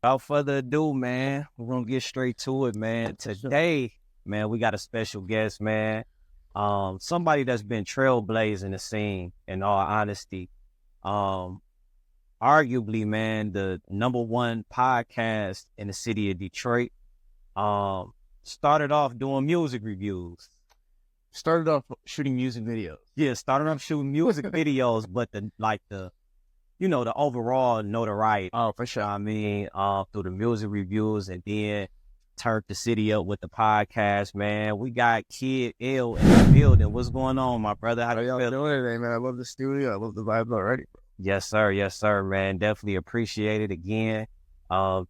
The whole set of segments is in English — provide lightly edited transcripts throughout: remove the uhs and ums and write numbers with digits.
Without further ado, man, we're gonna get straight to it, man. Today, man, we got a special guest, man. Somebody that's been trailblazing the scene, in all honesty. Um, Arguably, man, the number one podcast in the city of Detroit. Um, Started off doing music reviews. Started off shooting music videos. Yeah, started off shooting music videos, but the overall notoriety. Oh, for sure. Through the music reviews, and then turned the city up with the podcast, man. We got KidL in the building. What's going on, my brother? How y'all doing today, man? I love the studio. I love the vibes already, bro. Yes, sir. Yes, sir, man. Definitely appreciate it again.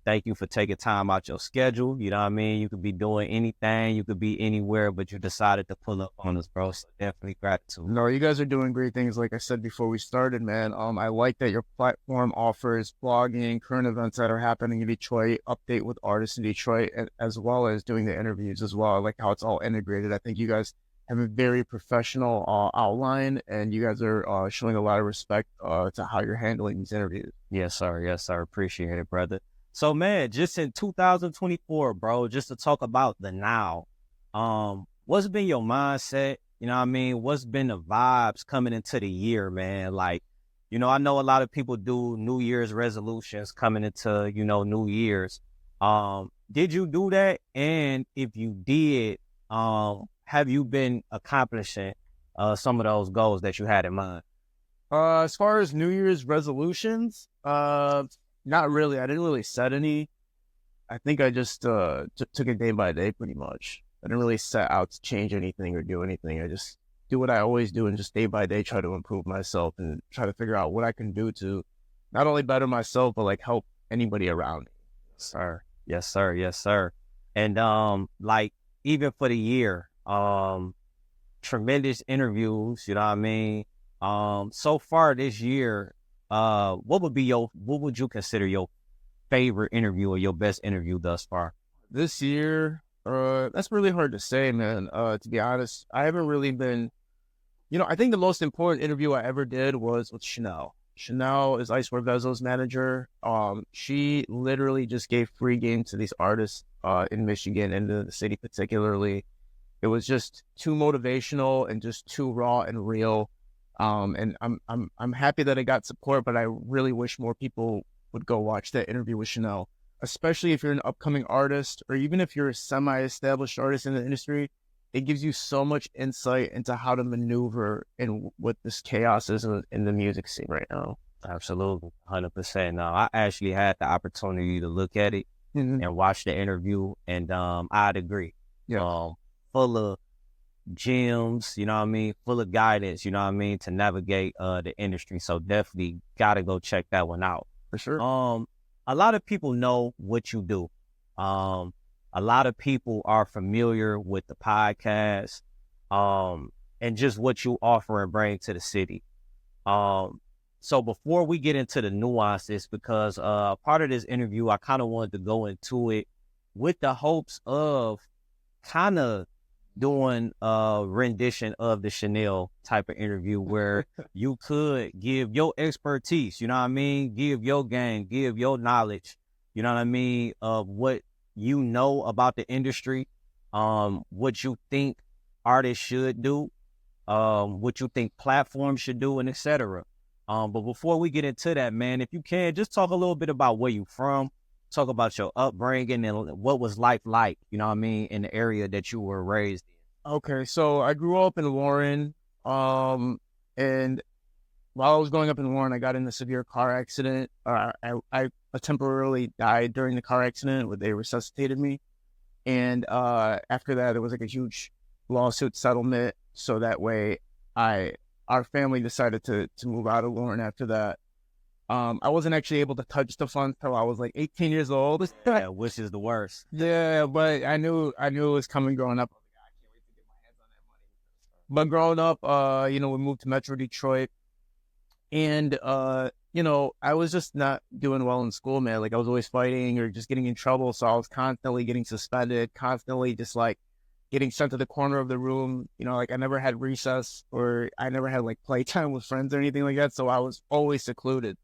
Thank you for taking time out your schedule. You know what I mean? You could be doing anything. You could be anywhere, but you decided to pull up on us, bro. So definitely gratitude. No, you guys are doing great things. Like I said before we started, man. I like that your platform offers blogging, current events that are happening in Detroit, update with artists in Detroit, as well as doing the interviews as well. I like how it's all integrated. I think you guys have a very professional outline, and you guys are showing a lot of respect to how you're handling these interviews. Yes, sir. Yes, sir. Appreciate it, brother. So, man, just in 2024, bro, just to talk about the now, what's been your mindset? You know what I mean? What's been the vibes coming into the year, man? Like, I know a lot of people do New Year's resolutions coming into, New Year's. Did you do that? And if you did, have you been accomplishing some of those goals that you had in mind? As far as New Year's resolutions, not really. I didn't really set any. I think I just took it day by day pretty much. I didn't really set out to change anything or do anything. I just do what I always do and just day by day try to improve myself and try to figure out what I can do to not only better myself, but like help anybody around me. Yes, sir. Yes, sir. Yes, sir. And even for the year, tremendous interviews, you know what I mean? So far this year, what would you consider your favorite interview or your best interview thus far? This year, that's really hard to say, man. To be honest, I haven't really been, I think the most important interview I ever did was with Chanel. Chanel is Icewear Vezo's manager. She literally just gave free game to these artists in Michigan and the city particularly. It was just too motivational and just too raw and real. And I'm happy that I got support, but I really wish more people would go watch that interview with Chanel, especially if you're an upcoming artist or even if you're a semi-established artist in the industry. It gives you so much insight into how to maneuver in what this chaos is in the music scene right now. Absolutely, 100%. No, I actually had the opportunity to look at it and watch the interview, and I'd agree. Yeah. Full of gems, you know what I mean, full of guidance, you know what I mean, to navigate the industry. So definitely gotta go check that one out. For sure. A lot of people know what you do. A lot of people are familiar with the podcast, and just what you offer and bring to the city. So before we get into the nuances, because part of this interview, I kind of wanted to go into it with the hopes of kind of doing a rendition of the Chanel type of interview where you could give your expertise, you know what I mean? Give your game, give your knowledge, you know what I mean, of what you know about the industry, what you think artists should do, what you think platforms should do, and etc. But before we get into that, man, if you can, just talk a little bit about where you from, talk about your upbringing and what was life like, you know what I mean, in the area that you were raised in. Okay, so I grew up in Warren, and while I was growing up in Warren, I got in a severe car accident. I temporarily died during the car accident where they resuscitated me. And after that, there was like a huge lawsuit settlement. So that way, our family decided to move out of Warren after that. I wasn't actually able to touch the funds till I was like 18 years old. Yeah, which is the worst. Yeah, but I knew it was coming growing up. I can't wait to get my hands on that money. But growing up, we moved to Metro Detroit, and I was just not doing well in school, man. Like I was always fighting or just getting in trouble, so I was constantly getting suspended, constantly just like getting sent to the corner of the room. Like I never had recess or I never had like playtime with friends or anything like that. So I was always secluded.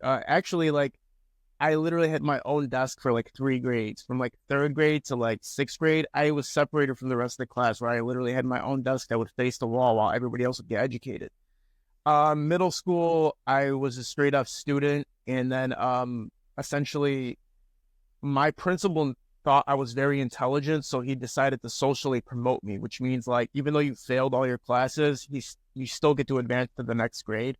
Actually, like I literally had my own desk for like 3 grades, from like 3rd grade to like 6th grade. I was separated from the rest of the class, where I literally had my own desk that would face the wall while everybody else would get educated. Middle school, I was a straight up student, and then essentially my principal thought I was very intelligent, so he decided to socially promote me, which means like even though you failed all your classes, you still get to advance to the next grade.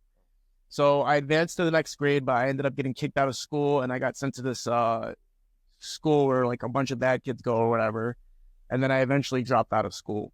So I advanced to the next grade, but I ended up getting kicked out of school, and I got sent to this school where like a bunch of bad kids go or whatever, and then I eventually dropped out of school.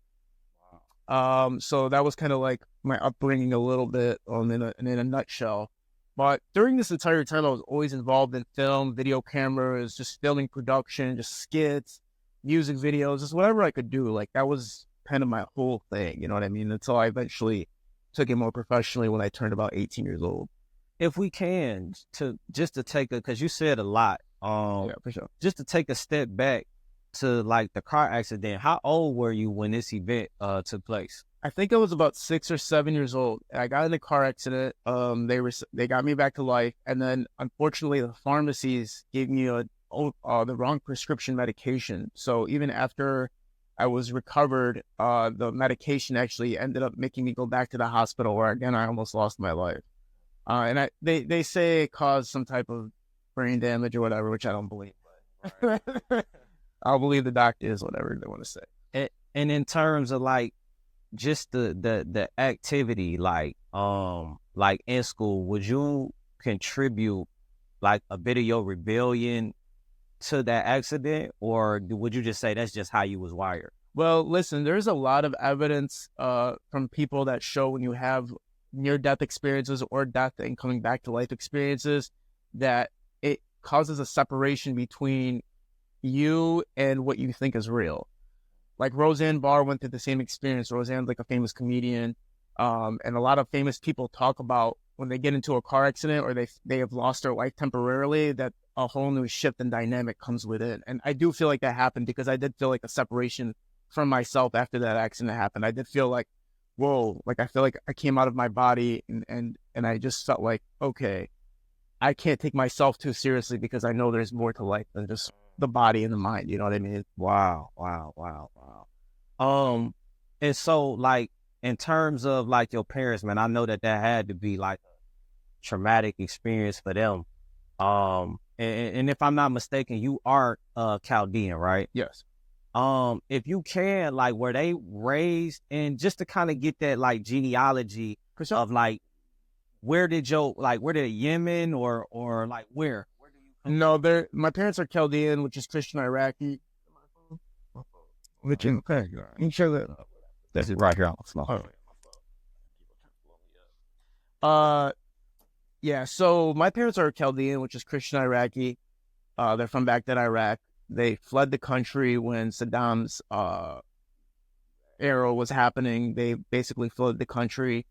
So that was kind of like my upbringing a little bit in a nutshell. But during this entire time, I was always involved in film, video cameras, just filming production, just skits, music videos, just whatever I could do. Like that was kind of my whole thing, you know what I mean? Until I eventually took it more professionally when I turned about 18 years old. If we can, to take because you said a lot, Yeah, for sure. just to take a step back to like the car accident. How old were you when this event took place? I think I was about 6 or 7 years old. I got in a car accident. They got me back to life, and then unfortunately, the pharmacies gave me the wrong prescription medication. So even after I was recovered, the medication actually ended up making me go back to the hospital, where again I almost lost my life. And they say it caused some type of brain damage or whatever, which I don't believe. I'll believe the doctors, whatever they want to say. And in terms of like just the activity, like in school, would you contribute like a bit of your rebellion to that accident, or would you just say that's just how you was wired? Well, listen, there's a lot of evidence from people that show when you have near-death experiences or death and coming back to life experiences, that it causes a separation between you and what you think is real. Like Roseanne Barr went through the same experience. Roseanne's like a famous comedian, and a lot of famous people talk about when they get into a car accident or they have lost their life temporarily, that a whole new shift in dynamic comes with it. And I do feel like that happened, because I did feel like a separation from myself after that accident happened. I did feel like, whoa, like I feel like I came out of my body, and I just felt like, okay, I can't take myself too seriously, because I know there's more to life than just the body and the mind. You know what I mean? Wow. And so like in terms of like your parents, man, I know that had to be like a traumatic experience for them. And if I'm not mistaken, you are Chaldean, right? Yes. If you can, like, were they raised, and just to kind of get that like genealogy of like, where did Yemen or like where do you come No, my parents are Chaldean, which is Christian Iraqi. Which in okay, you show that. That's it right here on the floor. Yeah. So my parents are Chaldean, which is Christian Iraqi. They're from Baghdad, Iraq. They fled the country when Saddam's era was happening. They basically fled the country.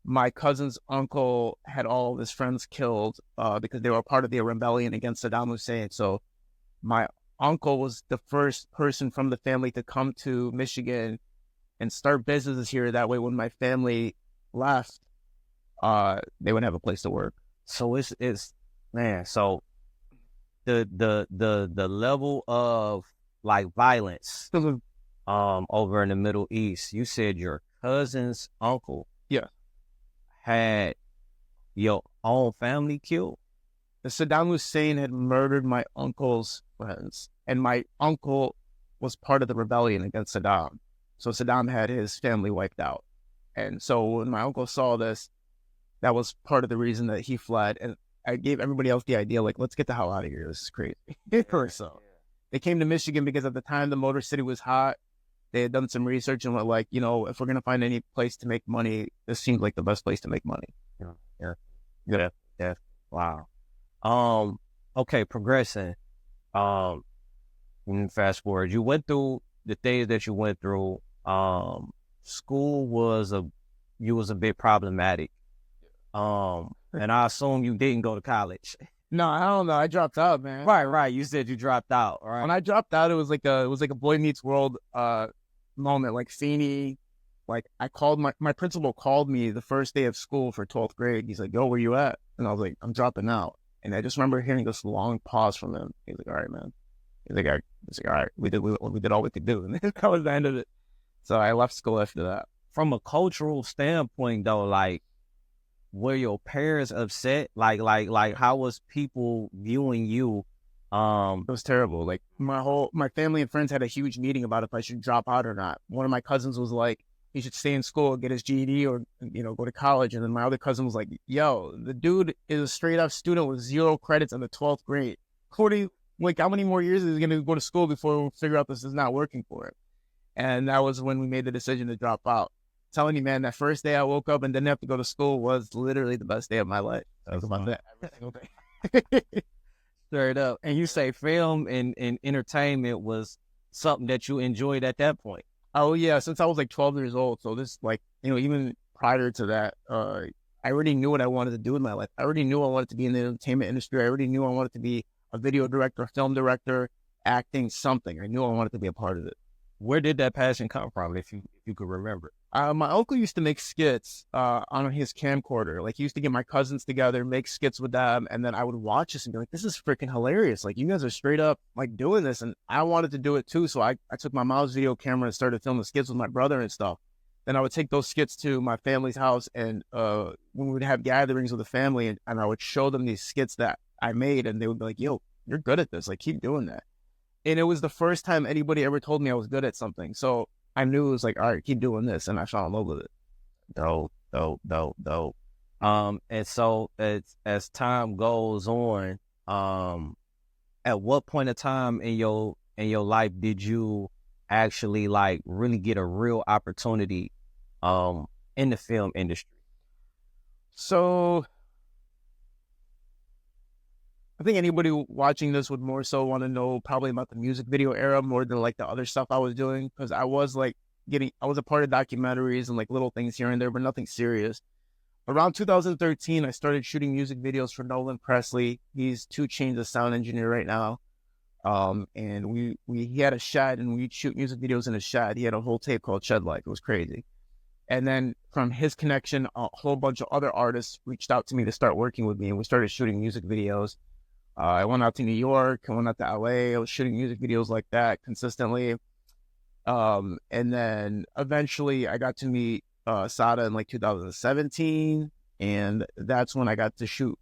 My cousin's uncle had all of his friends killed because they were part of the rebellion against Saddam Hussein. So my uncle was the first person from the family to come to Michigan and start businesses here. That way, when my family left, they would have a place to work. So it's man. So the level of like violence over in the Middle East. You said your cousin's uncle, yeah, had your own family killed. The Saddam Hussein had murdered my uncle's friends, and my uncle was part of the rebellion against Saddam. So Saddam had his family wiped out. And so when my uncle saw this, that was part of the reason that he fled. And I gave everybody else the idea, like, let's get the hell out of here. This is crazy. So they came to Michigan because at the time the Motor City was hot. They had done some research and were like, you know, if we're going to find any place to make money, this seems like the best place to make money. Yeah. Wow. Okay, progressing. Fast forward, you went through the things that you went through. School was a bit problematic. And I assume you didn't go to college. No, I don't know. I dropped out, man. Right. You said you dropped out, right? When I dropped out, it was like a Boy Meets World moment. Like Feeney, like I called my principal called me the first day of school for 12th grade. He's like, "Yo, where you at?" And I was like, "I'm dropping out." And I just remember hearing this long pause from him. He's like, all right, man. He's like, all right, we did all we could do. And that was the end of it. So I left school after that. From a cultural standpoint, though, like, were your parents upset? Like, how was people viewing you? It was terrible. Like my family and friends had a huge meeting about if I should drop out or not. One of my cousins was like, he should stay in school, get his GED, or go to college. And then my other cousin was like, yo, the dude is a straight up student with 0 credits in the 12th grade. How many more years is he gonna go to school before we figure out this is not working for him? And that was when we made the decision to drop out. Telling you, man, that first day I woke up and didn't have to go to school was literally the best day of my life. That was about that every single day. Straight up. And you say film and entertainment was something that you enjoyed at that point. Oh yeah, since I was like 12 years old. So this, like, even prior to that, I already knew what I wanted to do in my life. I already knew I wanted to be in the entertainment industry. I already knew I wanted to be a video director, film director, acting, something. I knew I wanted to be a part of it. Where did that passion come from, if you could remember? My uncle used to make skits on his camcorder. Like, he used to get my cousins together, make skits with them, and then I would watch this and be like, this is freaking hilarious. Like, you guys are straight up, like, doing this, and I wanted to do it too, so I took my mom's video camera and started filming skits with my brother and stuff. Then I would take those skits to my family's house, and when we would have gatherings with the family, and I would show them these skits that I made, and they would be like, yo, you're good at this. Like, keep doing that. And it was the first time anybody ever told me I was good at something. So I knew it was like, all right, keep doing this. And I fell in love with it. Dope. And so as time goes on, at what point of time in your life did you actually, like, really get a real opportunity in the film industry? So I think anybody watching this would more so want to know probably about the music video era more than like the other stuff I was doing, because I was like I was a part of documentaries and like little things here and there, but nothing serious. Around 2013, I started shooting music videos for Nolan Presley. He's 2 Chainz' sound engineer right now. And he had a shed, and we'd shoot music videos in a shed. He had a whole tape called Shed Life. It was crazy. And then from his connection, a whole bunch of other artists reached out to me to start working with me, and we started shooting music videos. I went out to New York, I went out to LA, I was shooting music videos like that consistently. And then eventually I got to meet Sada in like 2017, and that's when I got to shoot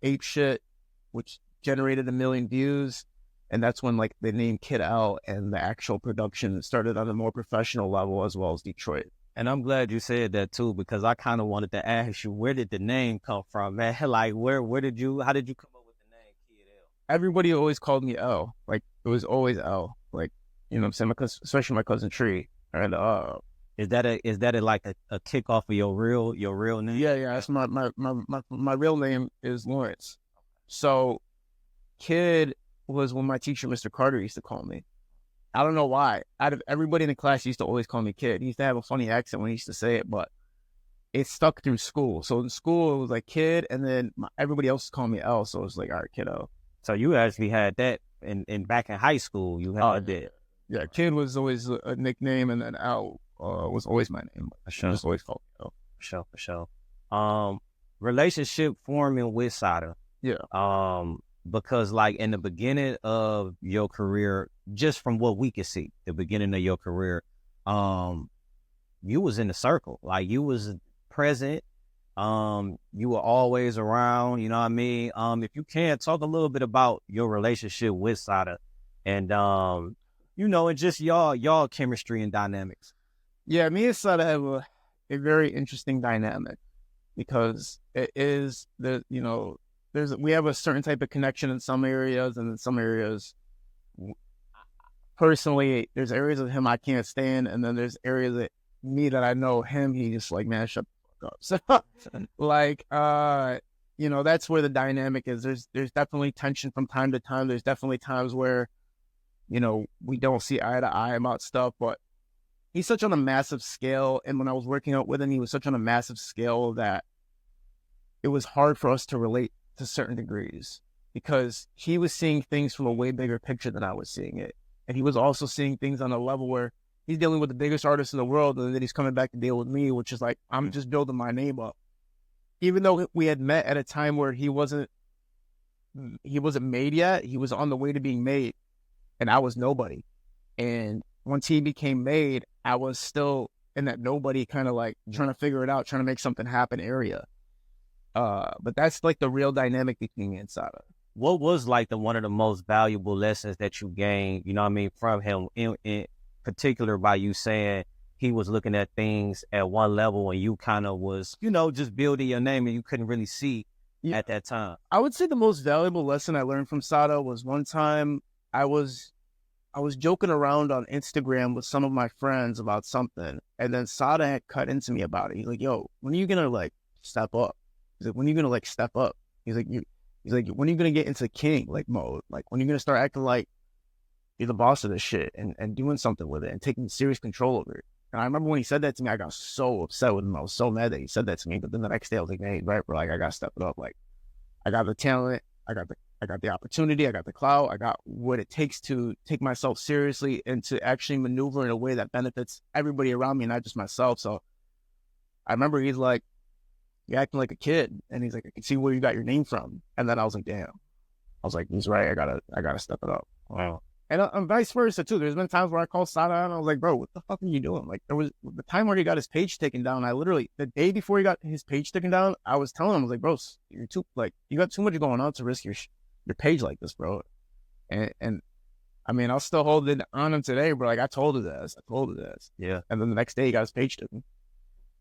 Ape Shit, which generated 1 million views. And that's when like the name KidL and the actual production started on a more professional level, as well as Detroit. And I'm glad you said that too, because I kind of wanted to ask you, where did the name come from, man? Like, how did you come up with the name KidL? Everybody always called me L. Like, it was always L. Like, you know what I'm saying? Especially my cousin Tree. And is that like a kickoff of your real name? Yeah. That's my real name is Lawrence. So Kid was when my teacher, Mr. Carter, used to call me. I don't know why. Out of everybody in the class, he used to always call me Kid. He used to have a funny accent when he used to say it, but it stuck through school. So in school, it was like Kid, and then everybody else called me L. So it was like, all right, kiddo. So you actually had that in back in high school. You had that. Yeah, Kid was always a nickname, and then L was always my name. I just always called me L. For sure. Relationship forming with Sada. Yeah. Because like in the beginning of your career, just from what we could see, the beginning of your career, you was in the circle. Like, you was present. You were always around, you know what I mean? If you can, talk a little bit about your relationship with Sada and, and just y'all chemistry and dynamics. Yeah, me and Sada have a very interesting dynamic, because it is we have a certain type of connection in some areas, and in some areas, personally, there's areas of him I can't stand, and then there's areas of me that I know him, he just like, man, shut the fuck up. So, like, that's where the dynamic is. There's definitely tension from time to time. There's definitely times where, we don't see eye to eye about stuff, but he's such on a massive scale, and when I was working out with him, he was such on a massive scale that it was hard for us to relate to certain degrees, because he was seeing things from a way bigger picture than I was seeing it. And he was also seeing things on a level where he's dealing with the biggest artists in the world, and then he's coming back to deal with me, which is like, I'm just building my name up. Even though we had met at a time where he wasn't he wasn't made yet. He was on the way to being made, and I was nobody. And once he became made, I was still in that nobody kind of like trying to figure it out, trying to make something happen area. But that's like the real dynamic between me and Sada. What was like one of the most valuable lessons that you gained, you know what I mean, from him in particular by you saying he was looking at things at one level and you kind of was, you know, just building your name and you couldn't really see at that time? I would say the most valuable lesson I learned from Sada was one time I was joking around on Instagram with some of my friends about something, and then Sada had cut into me about it. He's like, yo, when are you gonna like step up? He's like, when are you gonna like step up? He's like, when are you gonna get into king like mode? Like, when are you gonna start acting like you're the boss of this shit and doing something with it and taking serious control over it? And I remember when he said that to me, I got so upset with him. I was so mad that he said that to me. But then the next day I was like, hey, right, bro, like I gotta step it up. Like, I got the talent, I got the opportunity, I got the clout, I got what it takes to take myself seriously and to actually maneuver in a way that benefits everybody around me, not just myself. So I remember he's like, you're acting like a kid. And he's like, I can see where you got your name from. And then I was like, damn. I was like, he's right. I gotta step it up. Wow. And vice versa too. There's been times where I called Sada and I was like, bro, what the fuck are you doing? Like, there was the time where he got his page taken down. I literally, the day before he got his page taken down, I was telling him, I was like, bro, you're too, like, you got too much going on to risk your page like this, bro. And I mean, I'll still hold it on him today, bro. Like, I told her this. Yeah. And then the next day he got his page taken.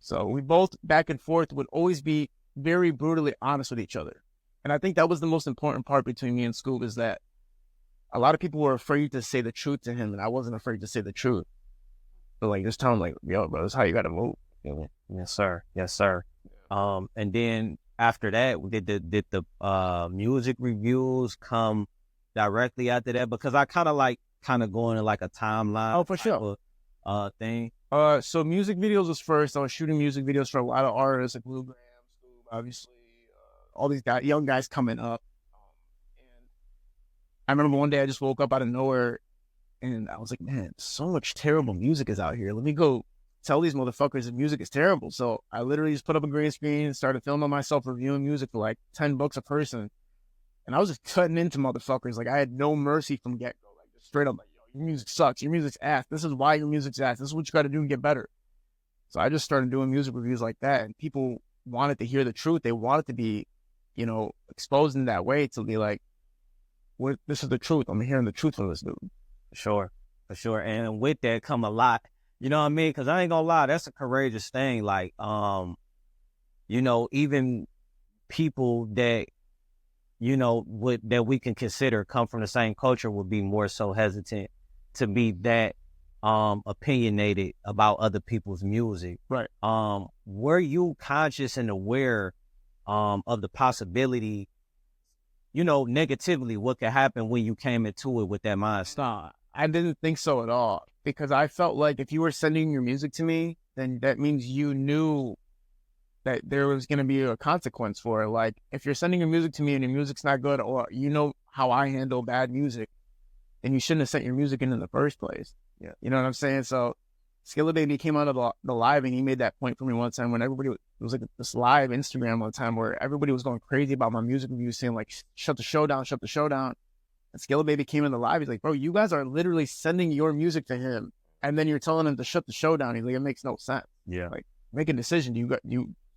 So we both back and forth would always be very brutally honest with each other. And I think that was the most important part between me and Scoob, is that a lot of people were afraid to say the truth to him, and I wasn't afraid to say the truth. But like, just tell him, like, yo, bro, this is how you got to move. You know? Yes, sir. Yes, sir. And then after that, did the music reviews come directly after that? Because I kind of going in like a timeline. Oh, for sure. Thing. So music videos was first. I was shooting music videos for a lot of artists, like Blue Graham, Scoob, obviously, all these young guys coming up. I remember one day I just woke up out of nowhere and I was like, man, so much terrible music is out here. Let me go tell these motherfuckers that music is terrible. So I literally just put up a green screen and started filming myself reviewing music for like $10 a person. And I was just cutting into motherfuckers. Like, I had no mercy from get-go. Like, just straight up, like, yo, your music sucks. Your music's ass. This is why your music's ass. This is what you got to do to get better. So I just started doing music reviews like that. And people wanted to hear the truth. They wanted to be, you know, exposed in that way, to be like, this is the truth. I'm hearing the truth from this dude. For sure. And with that come a lot, you know what I mean? Because I ain't gonna lie, that's a courageous thing. Like, you know, even people that, you know, that we can consider come from the same culture would be more so hesitant to be that opinionated about other people's music. Right. Were you conscious and aware of the possibility, you know, negatively, what could happen when you came into it with that mindset? Nah, I didn't think so at all, because I felt like if you were sending your music to me, then that means you knew that there was going to be a consequence for it. Like, if you're sending your music to me and your music's not good, or you know how I handle bad music, then you shouldn't have sent your music in the first place. Yeah. You know what I'm saying? So Skilla Baby came out of the live and he made that point for me one time when everybody, it was like this live Instagram one time where everybody was going crazy about my music reviews, saying like, shut the show down. And Skilla Baby came in the live. He's like, bro, you guys are literally sending your music to him, and then you're telling him to shut the show down. He's like, it makes no sense. Yeah. Like, make a decision.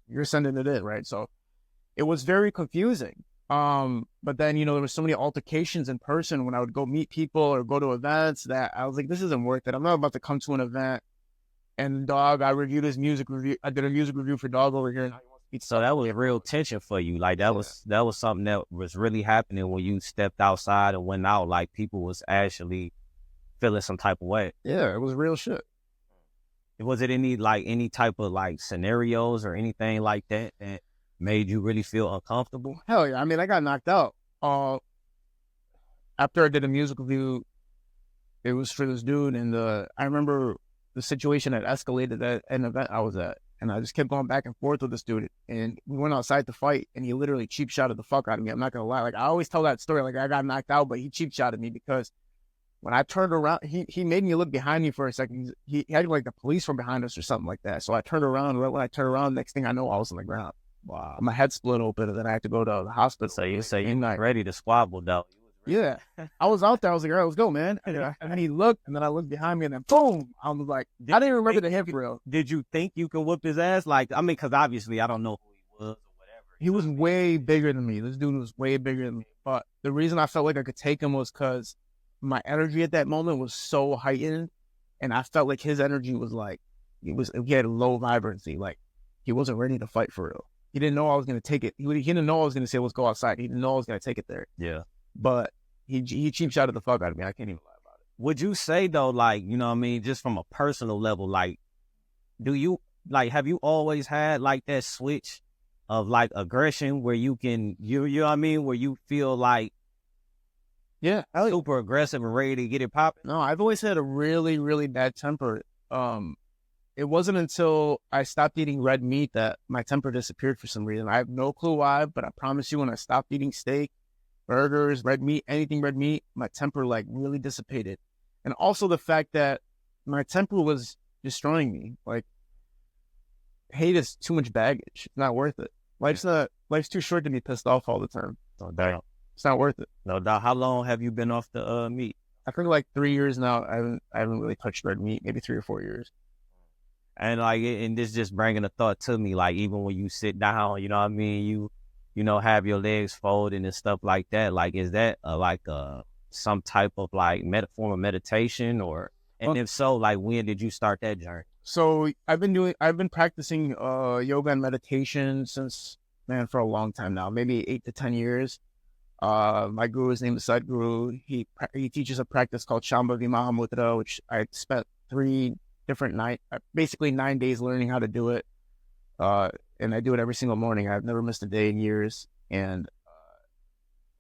You're sending it in, right? So it was very confusing. But then, you know, there was so many altercations in person when I would go meet people or go to events that I was like, this isn't worth it. I'm not about to come to an event and Dog, I reviewed his music review. I did a music review for Dog over here, and so that was real tension for you. Like, that was something that was really happening when you stepped outside and went out. Like, people was actually feeling some type of way. Yeah, it was real shit. Was it any type of like scenarios or anything like that that made you really feel uncomfortable? Hell yeah. I mean, I got knocked out. After I did a music review, it was for this dude, and I remember the situation had escalated at an event I was at, and I just kept going back and forth with this dude, and we went outside to fight, and he literally cheap shotted the fuck out of me. I'm not gonna lie. Like, I always tell that story, like, I got knocked out, but he cheap shotted me because when I turned around, he made me look behind me for a second. He had like the police from behind us or something like that. So I turned around. Right when I turned around, next thing I know, I was on the ground. Wow. My head split open, and then I had to go to the hospital. So you say you ready to squabble though? Yeah, I was out there. I was like, all right, let's go, man. And then he looked, and then I looked behind me, and then boom! I was like, I didn't remember the hit for real. Did you think you could whoop his ass? Like, I mean, because obviously I don't know who he was or whatever. He was way bigger than me. This dude was way bigger than me. But the reason I felt like I could take him was because my energy at that moment was so heightened, and I felt like his energy was like he had low vibrancy. Like he wasn't ready to fight for real. He didn't know I was going to take it. He didn't know I was going to say, let's go outside. He didn't know I was going to take it there. Yeah. But he cheap shotted the fuck out of me. I can't even lie about it. Would you say though, like, you know what I mean, just from a personal level, like, have you always had like that switch of like aggression where you can, you know what I mean, where you feel like super aggressive and ready to get it popping? No, I've always had a really, really bad temper. It wasn't until I stopped eating red meat that my temper disappeared for some reason. I have no clue why, but I promise you, when I stopped eating steak, burgers, red meat, anything red meat, my temper like really dissipated. And also the fact that my temper was destroying me. Like, hate is too much baggage. It's not worth it. Life's too short to be pissed off all the time. No doubt. It's not worth it. No doubt. How long have you been off the meat? I think like 3 years now. I haven't really touched red meat, maybe 3 or 4 years. And like, and this just bringing a thought to me, like, even when you sit down, you know what I mean, you know, have your legs folded and stuff like that. Like, is that some type of like form of meditation, or, and if so, like, when did you start that journey? So I've been practicing yoga and meditation since, for a long time now, maybe 8 to 10 years. My guru's name is Sadguru. He teaches a practice called Shambhavi Mahamudra, which I spent 9 days learning how to do it. And I do it every single morning. I've never missed a day in years. And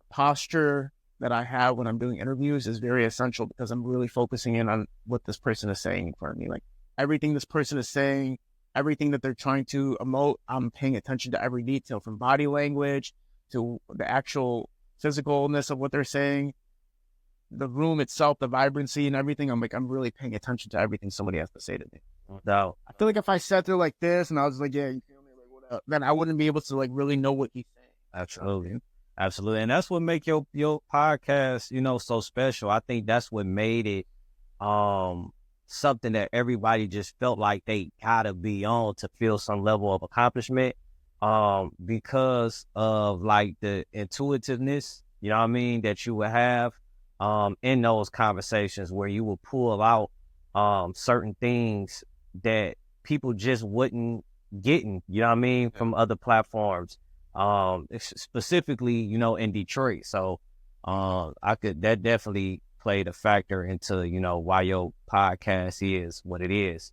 posture that I have when I'm doing interviews is very essential, because I'm really focusing in on what this person is saying in front of me. Like, everything this person is saying, everything that they're trying to emote, I'm paying attention to every detail, from body language to the actual physicalness of what they're saying, the room itself, the vibrancy and everything. I'm really paying attention to everything somebody has to say to me. No. I feel like if I sat there like this and I was like, yeah, you feel me, like, what up, then I wouldn't be able to like really know what he's saying. Absolutely. Absolutely. And that's what make your podcast, you know, so special. I think that's what made it something that everybody just felt like they gotta be on to feel some level of accomplishment, because of like the intuitiveness, you know what I mean, that you would have in those conversations, where you will pull out certain things that people just wouldn't getting, you know what I mean, from other platforms, specifically, you know, in Detroit. So that definitely played a factor into, you know, why your podcast is what it is.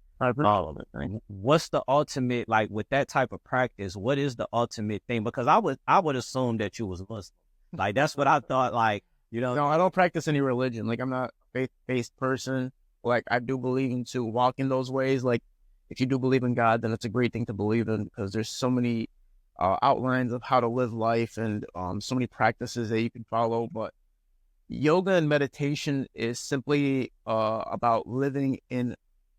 What's the ultimate, like, with that type of practice, what is the ultimate thing? Because I would assume that you was Muslim. Like, that's what I thought, like, you know. No, I don't practice any religion. Like, I'm not a faith-based person. Like, I do believe in to walk in those ways. Like, if you do believe in God, then it's a great thing to believe in, because there's so many outlines of how to live life, and so many practices that you can follow. But yoga and meditation is simply about living in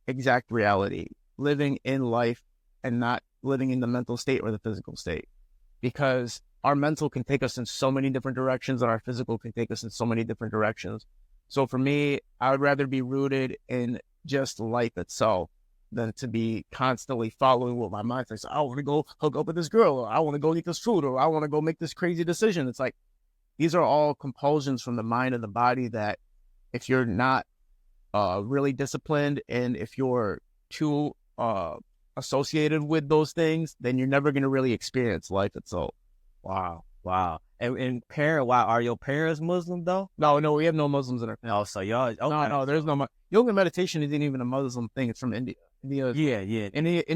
exact reality, living in life, and not living in the mental state or the physical state, because our mental can take us in so many different directions, and our physical can take us in so many different directions. So for me, I would rather be rooted in just life itself than to be constantly following what my mind says. I want to go hook up with this girl, or I want to go eat this food, or I want to go make this crazy decision. It's like, these are all compulsions from the mind and the body that, if you're not really disciplined, and if you're too associated with those things, then you're never going to really experience life itself. Wow. And are your parents Muslim though? No, we have no Muslims in our family. Oh, so y'all, okay. No, there's no yoga meditation isn't even a Muslim thing. It's from India. Yeah. In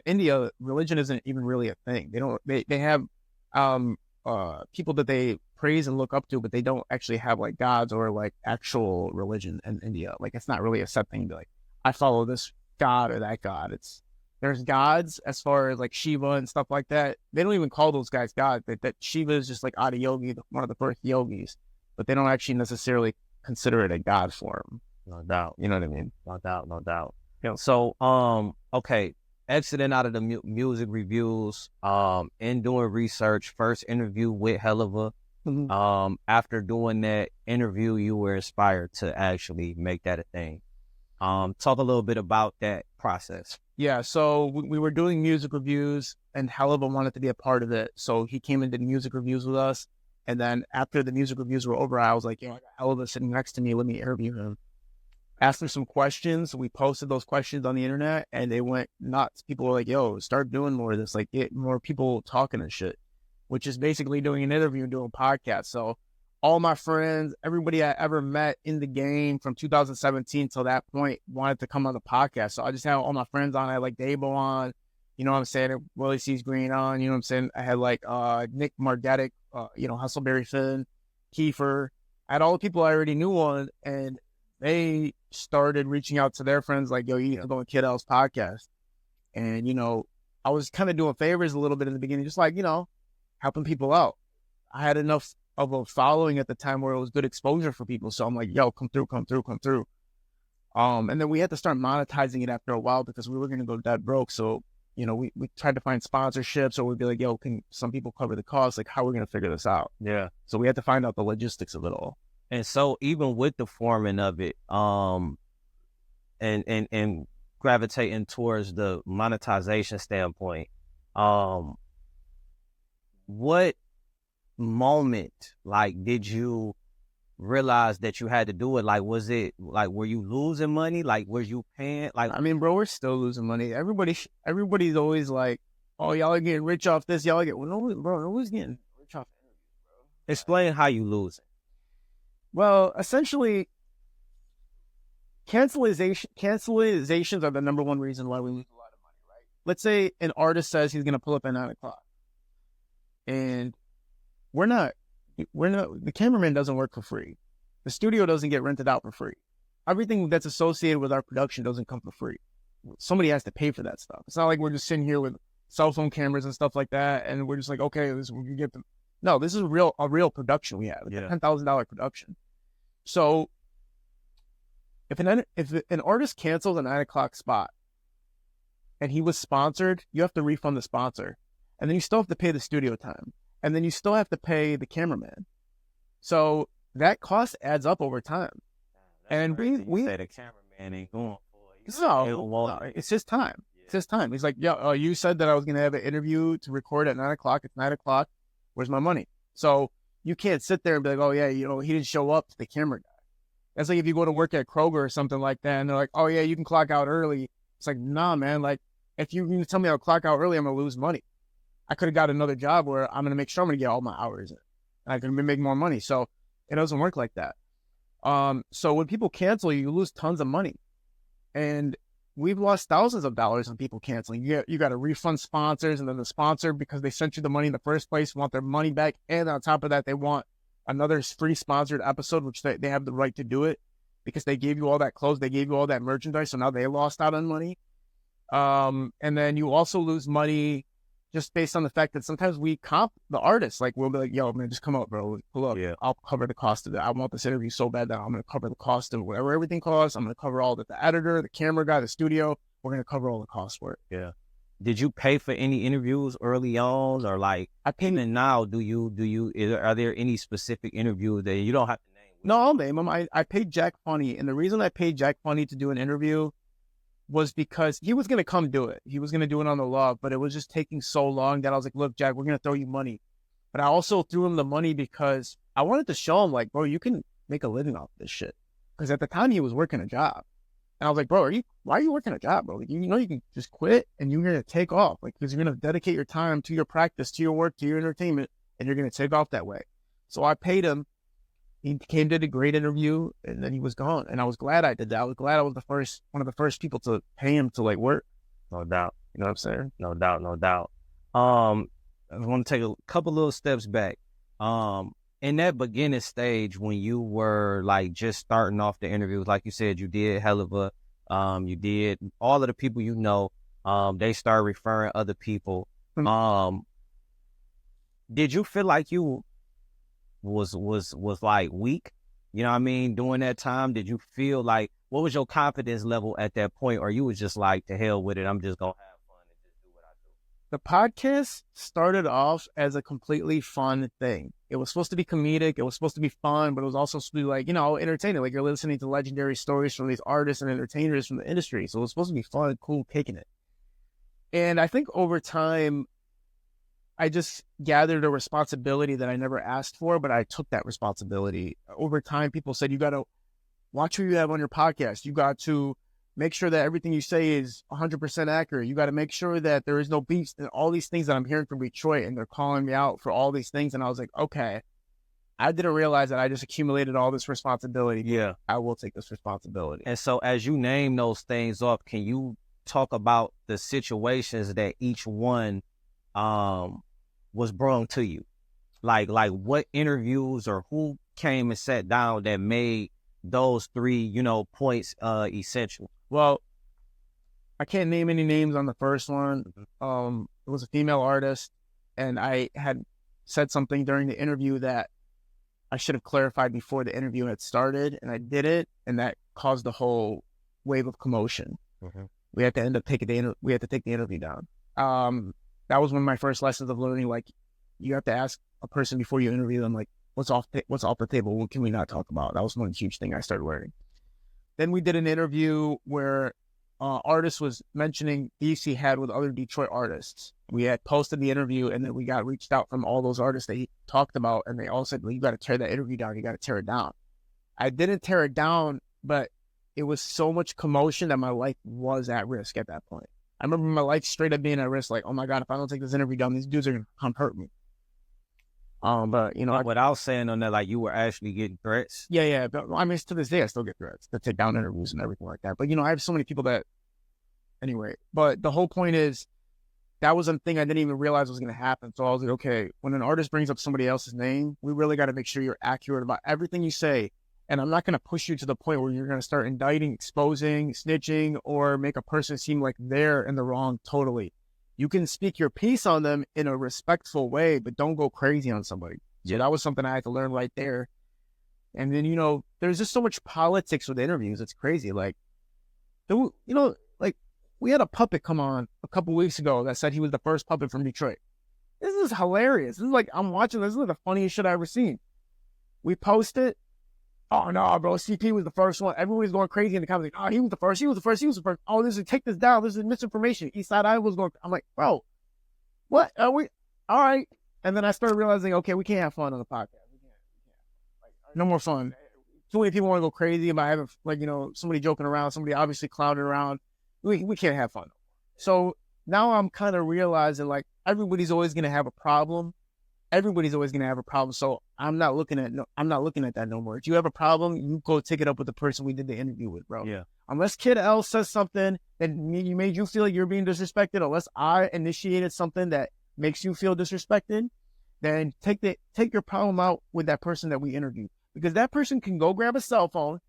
India, religion isn't even really a thing. They have people that they praise and look up to, but they don't actually have like gods or like actual religion in India. Like, it's not really a set thing to, like, I follow this god or that god. There's gods as far as like Shiva and stuff like that. They don't even call those guys gods. That Shiva is just like Adiyogi, one of the first yogis, but they don't actually necessarily consider it a god form. No doubt. You know what I mean? No doubt. Yeah. So, okay. exiting out of the music reviews, and doing research, first interview with Helliva. After doing that interview, you were inspired to actually make that a thing. Talk a little bit about that process. Yeah, so we were doing music reviews, and Helliva wanted to be a part of it. So he came and did music reviews with us. And then after the music reviews were over, I was like, yo, I got Helliva sitting next to me. Let me interview him. Asked him some questions. We posted those questions on the internet, and they went nuts. People were like, yo, start doing more of this. Like, get more people talking and shit, which is basically doing an interview and doing a podcast. So all my friends, everybody I ever met in the game from 2017 till that point wanted to come on the podcast. So I just had all my friends on. I had like Dabo on, you know what I'm saying? Willie Sees Green on, you know what I'm saying? I had like Nick Margetic, you know, Hustleberry Finn, Kiefer. I had all the people I already knew on, and they started reaching out to their friends like, yo, you need to go on KidL's podcast. And, you know, I was kind of doing favors a little bit in the beginning, just like, you know, helping people out. I had enough of a following at the time where it was good exposure for people. So I'm like, yo, come through. And then we had to start monetizing it after a while because we were going to go dead broke. So, you know, we tried to find sponsorships, or we'd be like, yo, can some people cover the cost? Like, how are we going to figure this out? Yeah. So we had to find out the logistics of it all. And so even with the forming of it, and gravitating towards the monetization standpoint, what moment, like, did you realize that you had to do it? Like, was it like, were you losing money? Like, were you paying? Like, I mean, bro, we're still losing money. Everybody's always like, oh, y'all are getting rich off this. Y'all are getting, well, no, bro, nobody's getting rich off interviews, bro. Explain how you losing. Well, essentially, cancelizations are the number one reason why we lose a lot of money, right? Let's say an artist says he's going to pull up at 9 o'clock, and we're not, the cameraman doesn't work for free. The studio doesn't get rented out for free. Everything that's associated with our production doesn't come for free. Somebody has to pay for that stuff. It's not like we're just sitting here with cell phone cameras and stuff like that, and we're just like, okay, we can get them. No, this is a real production we have. It's a $10,000 production. So if an artist cancels a 9 o'clock spot and he was sponsored, you have to refund the sponsor. And then you still have to pay the studio time. And then you still have to pay the cameraman. So that cost adds up over time. And we say the cameraman ain't going for it. No, it's his time. Yeah. It's his time. He's like, yeah, you said that I was going to have an interview to record at 9 o'clock. It's 9 o'clock. Where's my money? So you can't sit there and be like, oh, yeah, you know, he didn't show up to the camera guy. That's like if you go to work at Kroger or something like that, and they're like, oh, yeah, you can clock out early. It's like, nah, man. Like, if you tell me I'll clock out early, I'm going to lose money. I could have got another job where I'm going to make sure I'm going to get all my hours in. I can make more money. So it doesn't work like that. So when people cancel, you lose tons of money. And we've lost thousands of dollars on people canceling. You got to refund sponsors, and then the sponsor, because they sent you the money in the first place, want their money back. And on top of that, they want another free sponsored episode, which they have the right to do it because they gave you all that clothes, they gave you all that merchandise. So now they lost out on money. And then you also lose money just based on the fact that sometimes we comp the artists. Like, we'll be like, yo, man, just come up, bro. Pull up. Yeah. I'll cover the cost of it. I want this interview so bad that I'm going to cover the cost of whatever everything costs. I'm going to cover all the editor, the camera guy, the studio. We're going to cover all the costs for it. Yeah. Did you pay for any interviews early on, or like, even now, are there any specific interviews that you don't have to name? No, I'll name them. I paid Jack Funny. And the reason I paid Jack Funny to do an interview was because he was going to come do it. He was going to do it on the log, but it was just taking so long that I was like, look, Jack, we're going to throw you money. But I also threw him the money because I wanted to show him, like, bro, you can make a living off this shit. Because at the time he was working a job. And I was like, bro, why are you working a job, bro? Like, you know, you can just quit and you're going to take off. Like, because you're going to dedicate your time to your practice, to your work, to your entertainment, and you're going to take off that way. So I paid him. He came, did a great interview, and then he was gone. And I was glad I did that. I was glad I was one of the first people to pay him to, like, work. No doubt. You know what I'm saying? No doubt. I want to take a couple little steps back. In that beginning stage, when you were like just starting off the interviews, like you said, you did Helliva, you did all of the people you know, they start referring other people. Did you feel like you was like weak? You know what I mean? During that time, did you feel like, what was your confidence level at that point? Or you was just like, to hell with it, I'm just gonna have fun the podcast started off as a completely fun thing. It was supposed to be comedic. It was supposed to be fun, but it was also supposed to be like, entertaining. Like you're listening to legendary stories from these artists and entertainers from the industry. So it was supposed to be fun, cool, kicking it. And I think over time, I just gathered a responsibility that I never asked for, but I took that responsibility. Over time, people said, you got to watch who you have on your podcast. You got to make sure that everything you say is 100% accurate. You got to make sure that there is no beefs and all these things that I'm hearing from Detroit, and they're calling me out for all these things. And I was like, okay, I didn't realize that I just accumulated all this responsibility. Yeah. I will take this responsibility. And so as you name those things off, can you talk about the situations that each one was brought to you? Like what interviews or who came and sat down that made those three, points essential? Well, I can't name any names on the first one. It was a female artist, and I had said something during the interview that I should have clarified before the interview had started, and I did it, and that caused the whole wave of commotion. Mm-hmm. We had to end up take the interview down. That was one of my first lessons of learning. Like, you have to ask a person before you interview them, like, what's off the table? What can we not talk about? That was one huge thing I started learning. Then we did an interview where artist was mentioning beefs he had with other Detroit artists. We had posted the interview, and then we got reached out from all those artists that he talked about, and they all said, well, you got to tear that interview down. You got to tear it down. I didn't tear it down, but it was so much commotion that my life was at risk at that point. I remember my life straight up being at risk, like, oh my God, if I don't take this interview down, these dudes are going to come hurt me. But without saying on that, like you were actually getting threats. Yeah. But I mean, to this day, I still get threats to take down interviews and everything like that. But I have so many people that, anyway. But the whole point is, that was a thing I didn't even realize was going to happen. So I was like, okay, when an artist brings up somebody else's name, we really got to make sure you're accurate about everything you say. And I'm not going to push you to the point where you're going to start indicting, exposing, snitching, or make a person seem like they're in the wrong totally. You can speak your piece on them in a respectful way, but don't go crazy on somebody. So that was something I had to learn right there. And then, there's just so much politics with interviews. It's crazy. Like, like we had a puppet come on a couple weeks ago that said he was the first puppet from Detroit. This is hilarious. This is like, I'm watching this. This is the funniest shit I've ever seen. We post it. Oh, no, bro. CP was the first one. Everybody's going crazy in the comments. Like, oh, he was the first. Oh, take this down. This is misinformation. Eastside I was going. I'm like, bro, what? Are we? All right. And then I started realizing, okay, we can't have fun on the podcast. We can't. Like, no more fun. Too many people want to go crazy about having, somebody joking around, somebody obviously clowning around. We can't have fun. So now I'm kind of realizing, like, everybody's always going to have a problem. Everybody's always going to have a problem. So I'm not looking at that no more. If you have a problem, you go take it up with the person we did the interview with, bro. Yeah. Unless KidL says something that made you feel like you're being disrespected, unless I initiated something that makes you feel disrespected, then take your problem out with that person that we interviewed. Because that person can go grab a cell phone,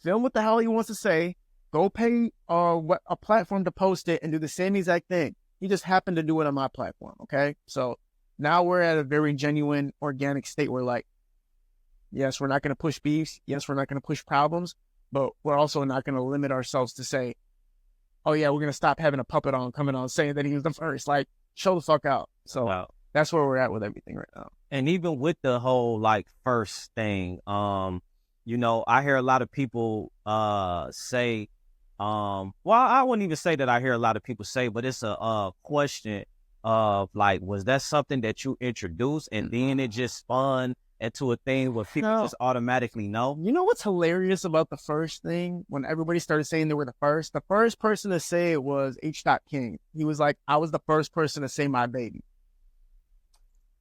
film what the hell he wants to say, go pay a platform to post it, and do the same exact thing. He just happened to do it on my platform, okay? So now we're at a very genuine, organic state where, like, yes, we're not going to push beefs. Yes, we're not going to push problems. But we're also not going to limit ourselves to say, oh, yeah, we're going to stop having a puppet coming on saying that he was the first. Like, show the fuck out. So That's where we're at with everything right now. And even with the whole, like, first thing, I hear a lot of people say, well, I wouldn't even say that I hear a lot of people say, but it's a question of, like, was that something that you introduced and then it just spun into a thing where people just automatically know? You know what's hilarious about the first thing? When everybody started saying they were the first person to say it was H. King. He was like, I was the first person to say my baby.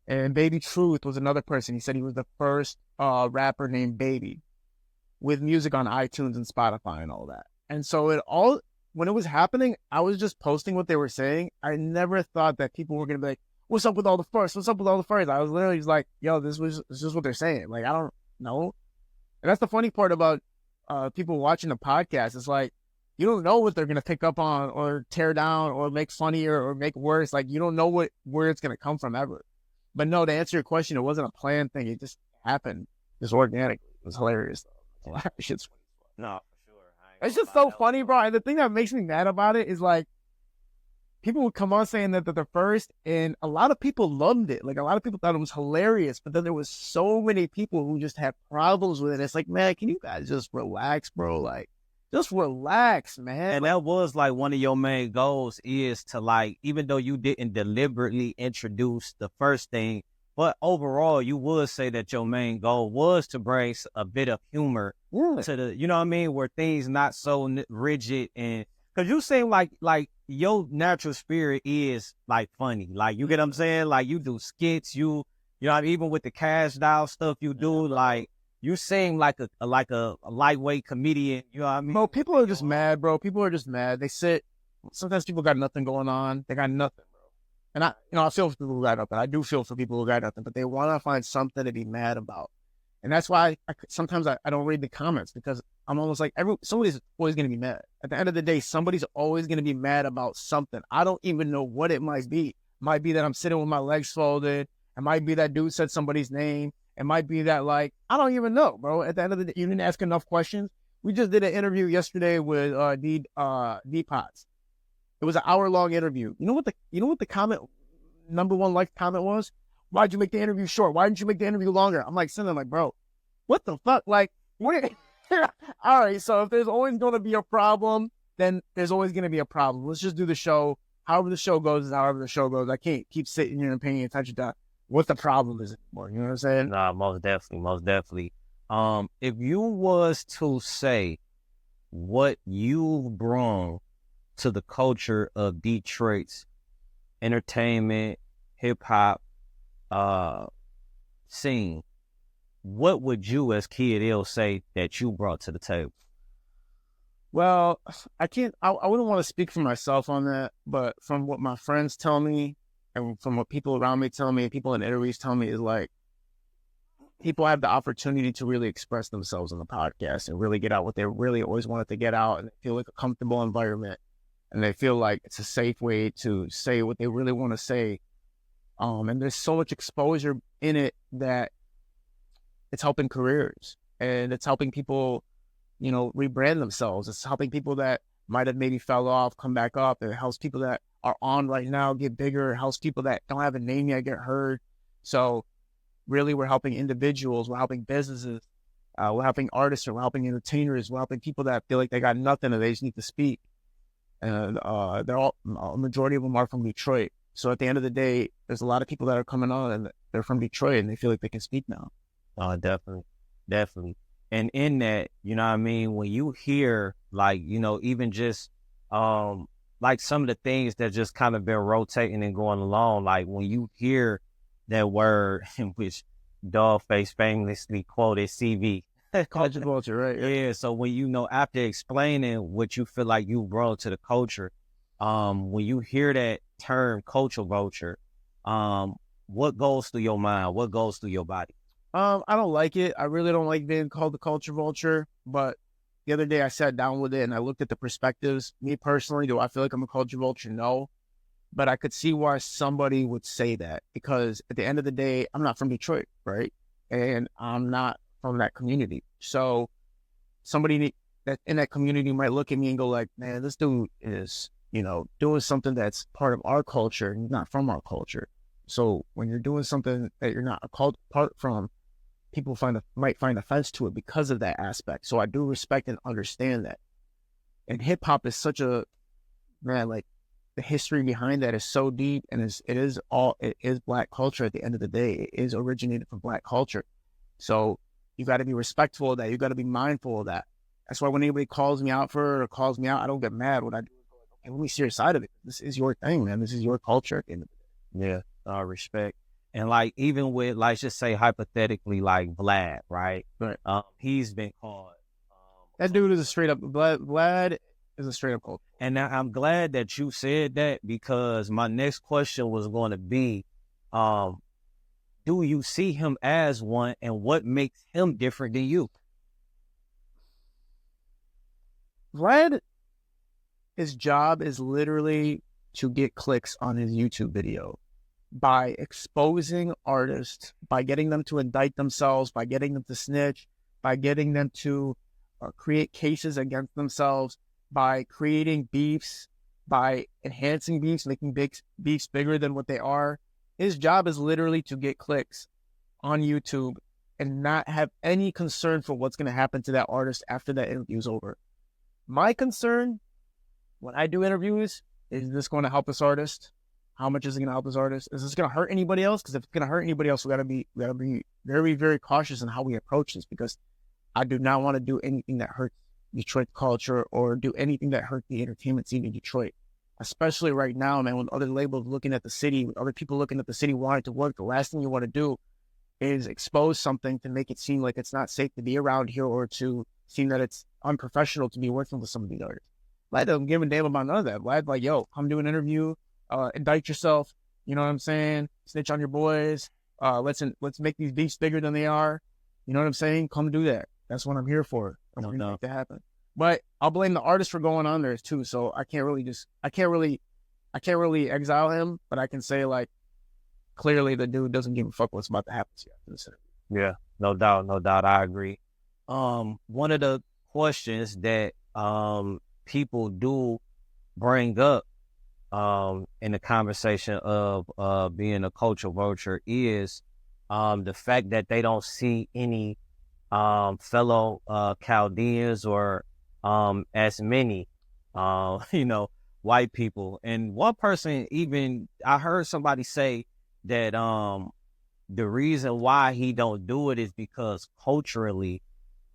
And Baby Truth was another person. He said he was the first rapper named Baby with music on iTunes and Spotify and all that. And so when it was happening, I was just posting what they were saying. I never thought that people were going to be like, what's up with all the first? What's up with all the first? I was literally just like, yo, this is what they're saying. Like, I don't know. And that's the funny part about people watching the podcast. It's like, you don't know what they're going to pick up on or tear down or make funnier or make worse. Like, you don't know where it's going to come from ever. But no, to answer your question, it wasn't a planned thing. It just happened. Just organically. It was hilarious, though. Shit's funny. No. It's just so funny, bro. And the thing that makes me mad about it is, like, people would come on saying that they're the first, and a lot of people loved it. Like, a lot of people thought it was hilarious, but then there was so many people who just had problems with it. It's like, man, can you guys just relax, bro? Like, just relax, man. And that was like one of your main goals, is to, like, even though you didn't deliberately introduce the first thing, but overall you would say that your main goal was to bring a bit of humor to the, you know what I mean, where things not so rigid. And because you seem like your natural spirit is like funny, like, you get what I'm saying, like you do skits, you know, even with the cash doll stuff you do, like you seem like a lightweight comedian, you know what I mean? Bro, people are just mad, bro. People are just mad. They sit. Sometimes people got nothing going on. They got nothing, bro. And I feel for people who got nothing. I do feel for people who got nothing, but they want to find something to be mad about. And that's why sometimes I don't read the comments, because I'm almost like, somebody's always going to be mad. At the end of the day, somebody's always going to be mad about something. I don't even know what it might be. It might be that I'm sitting with my legs folded. It might be that dude said somebody's name. It might be that, like, I don't even know, bro. At the end of the day, you didn't ask enough questions. We just did an interview yesterday with D-Pots. It was an hour-long interview. You know what the comment, number one like comment was? Why'd you make the interview short? Why didn't you make the interview longer? I'm like, sitting there like, bro, what the fuck? Like, what? All right, so if there's always going to be a problem, then there's always going to be a problem. Let's just do the show. However the show goes is however the show goes. I can't keep sitting here and paying attention to what the problem is anymore. You know what I'm saying? Nah, most definitely. If you was to say what you've brought to the culture of Detroit's entertainment, hip hop scene, what would you as KidL say that you brought to the table? Well, I wouldn't want to speak for myself on that, but from what my friends tell me and from what people around me tell me, people in interviews tell me, is like, people have the opportunity to really express themselves on the podcast and really get out what they really always wanted to get out, and they feel like a comfortable environment, and they feel like it's a safe way to say what they really want to say. And there's so much exposure in it that it's helping careers, and it's helping people, you know, rebrand themselves. It's helping people that might have maybe fell off, come back up. It helps people that are on right now get bigger. It helps people that don't have a name yet get heard. So really, we're helping individuals, we're helping businesses, we're helping artists, we're helping entertainers, we're helping people that feel like they got nothing and they just need to speak. And they're all, a majority of them are from Detroit. So at the end of the day, there's a lot of people that are coming on and they're from Detroit and they feel like they can speak now. Definitely. And in that, you know what I mean, when you hear, like, you know, even just like some of the things that just kind of been rotating and going along, like when you hear that word in which Dollface famously quoted CV. Vulture, right? Yeah, so when, you know, after explaining what you feel like you brought to the culture, when you hear that term culture vulture, what goes through your mind? What goes through your body? I don't like it. I really don't like being called the culture vulture, but the other day I sat down with it and I looked at the perspectives. Me personally, do I feel like I'm a culture vulture? No. But I could see why somebody would say that, because at the end of the day, I'm not from Detroit, right? And I'm not from that community. So somebody that in that community might look at me and go like, man, this dude is, you know, doing something that's part of our culture, not from our culture. So when you're doing something that you're not a part from, people might find offense to it because of that aspect. So I do respect and understand that. And hip hop is such a, man, like, the history behind that is so deep, and it is Black culture at the end of the day. It is originated from Black culture. So you got to be respectful of that. You got to be mindful of that. That's why when anybody calls me out for it or calls me out, I don't get mad. What I do is go, okay, let me see your side of it. This is your thing, man. This is your culture at the end of the day. Yeah, respect. And like, even with, like, just say hypothetically, like Vlad, right? Right. He's been called. That dude is a straight up, Vlad is a straight up culture. And now I'm glad that you said that, because my next question was going to be, do you see him as one, and what makes him different than you? Vlad, his job is literally to get clicks on his YouTube video by exposing artists, by getting them to indict themselves, by getting them to snitch, by getting them to create cases against themselves, by creating beefs, by enhancing beefs, making beefs bigger than what they are. His job is literally to get clicks on YouTube and not have any concern for what's going to happen to that artist after that interview is over. My concern when I do interviews, is this going to help this artist? How much is it going to help this artist? Is this going to hurt anybody else? Because if it's going to hurt anybody else, we got to be very, very cautious in how we approach this, because I do not want to do anything that hurts Detroit culture or do anything that hurts the entertainment scene in Detroit. Especially right now, man, when other labels looking at the city, with other people looking at the city wanting to work, the last thing you want to do is expose something to make it seem like it's not safe to be around here, or to seem that it's unprofessional to be working with some of these artists. Vlad doesn't give a damn about none of that. Vlad like, yo, come do an interview, indict yourself, you know what I'm saying? Snitch on your boys. Let's make these beefs bigger than they are. You know what I'm saying? Come do that. That's what I'm here for. I'm going to make that happen. But I'll blame the artist for going on there too. So I can't really exile him, but I can say, like, clearly the dude doesn't give a fuck what's about to happen to you after this interview. Yeah, no doubt. I agree. One of the questions that people do bring up in the conversation of being a culture vulture is the fact that they don't see any fellow Chaldeans or as many white people. And one person, even I heard somebody say that the reason why he don't do it is because culturally,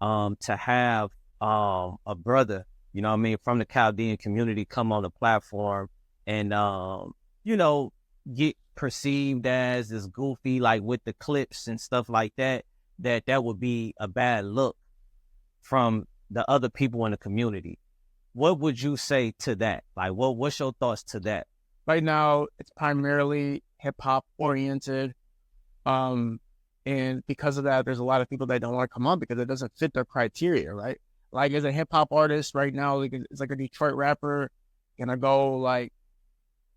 to have a brother, you know what I mean, from the Chaldean community come on the platform and get perceived as this goofy, like with the clips and stuff like that would be a bad look from the other people in the community. What would you say to that? Like, what's your thoughts to that? Right now, it's primarily hip-hop oriented. And because of that, there's a lot of people that don't want to come on because it doesn't fit their criteria, right? Like, as a hip-hop artist right now, like, it's like a Detroit rapper, gonna go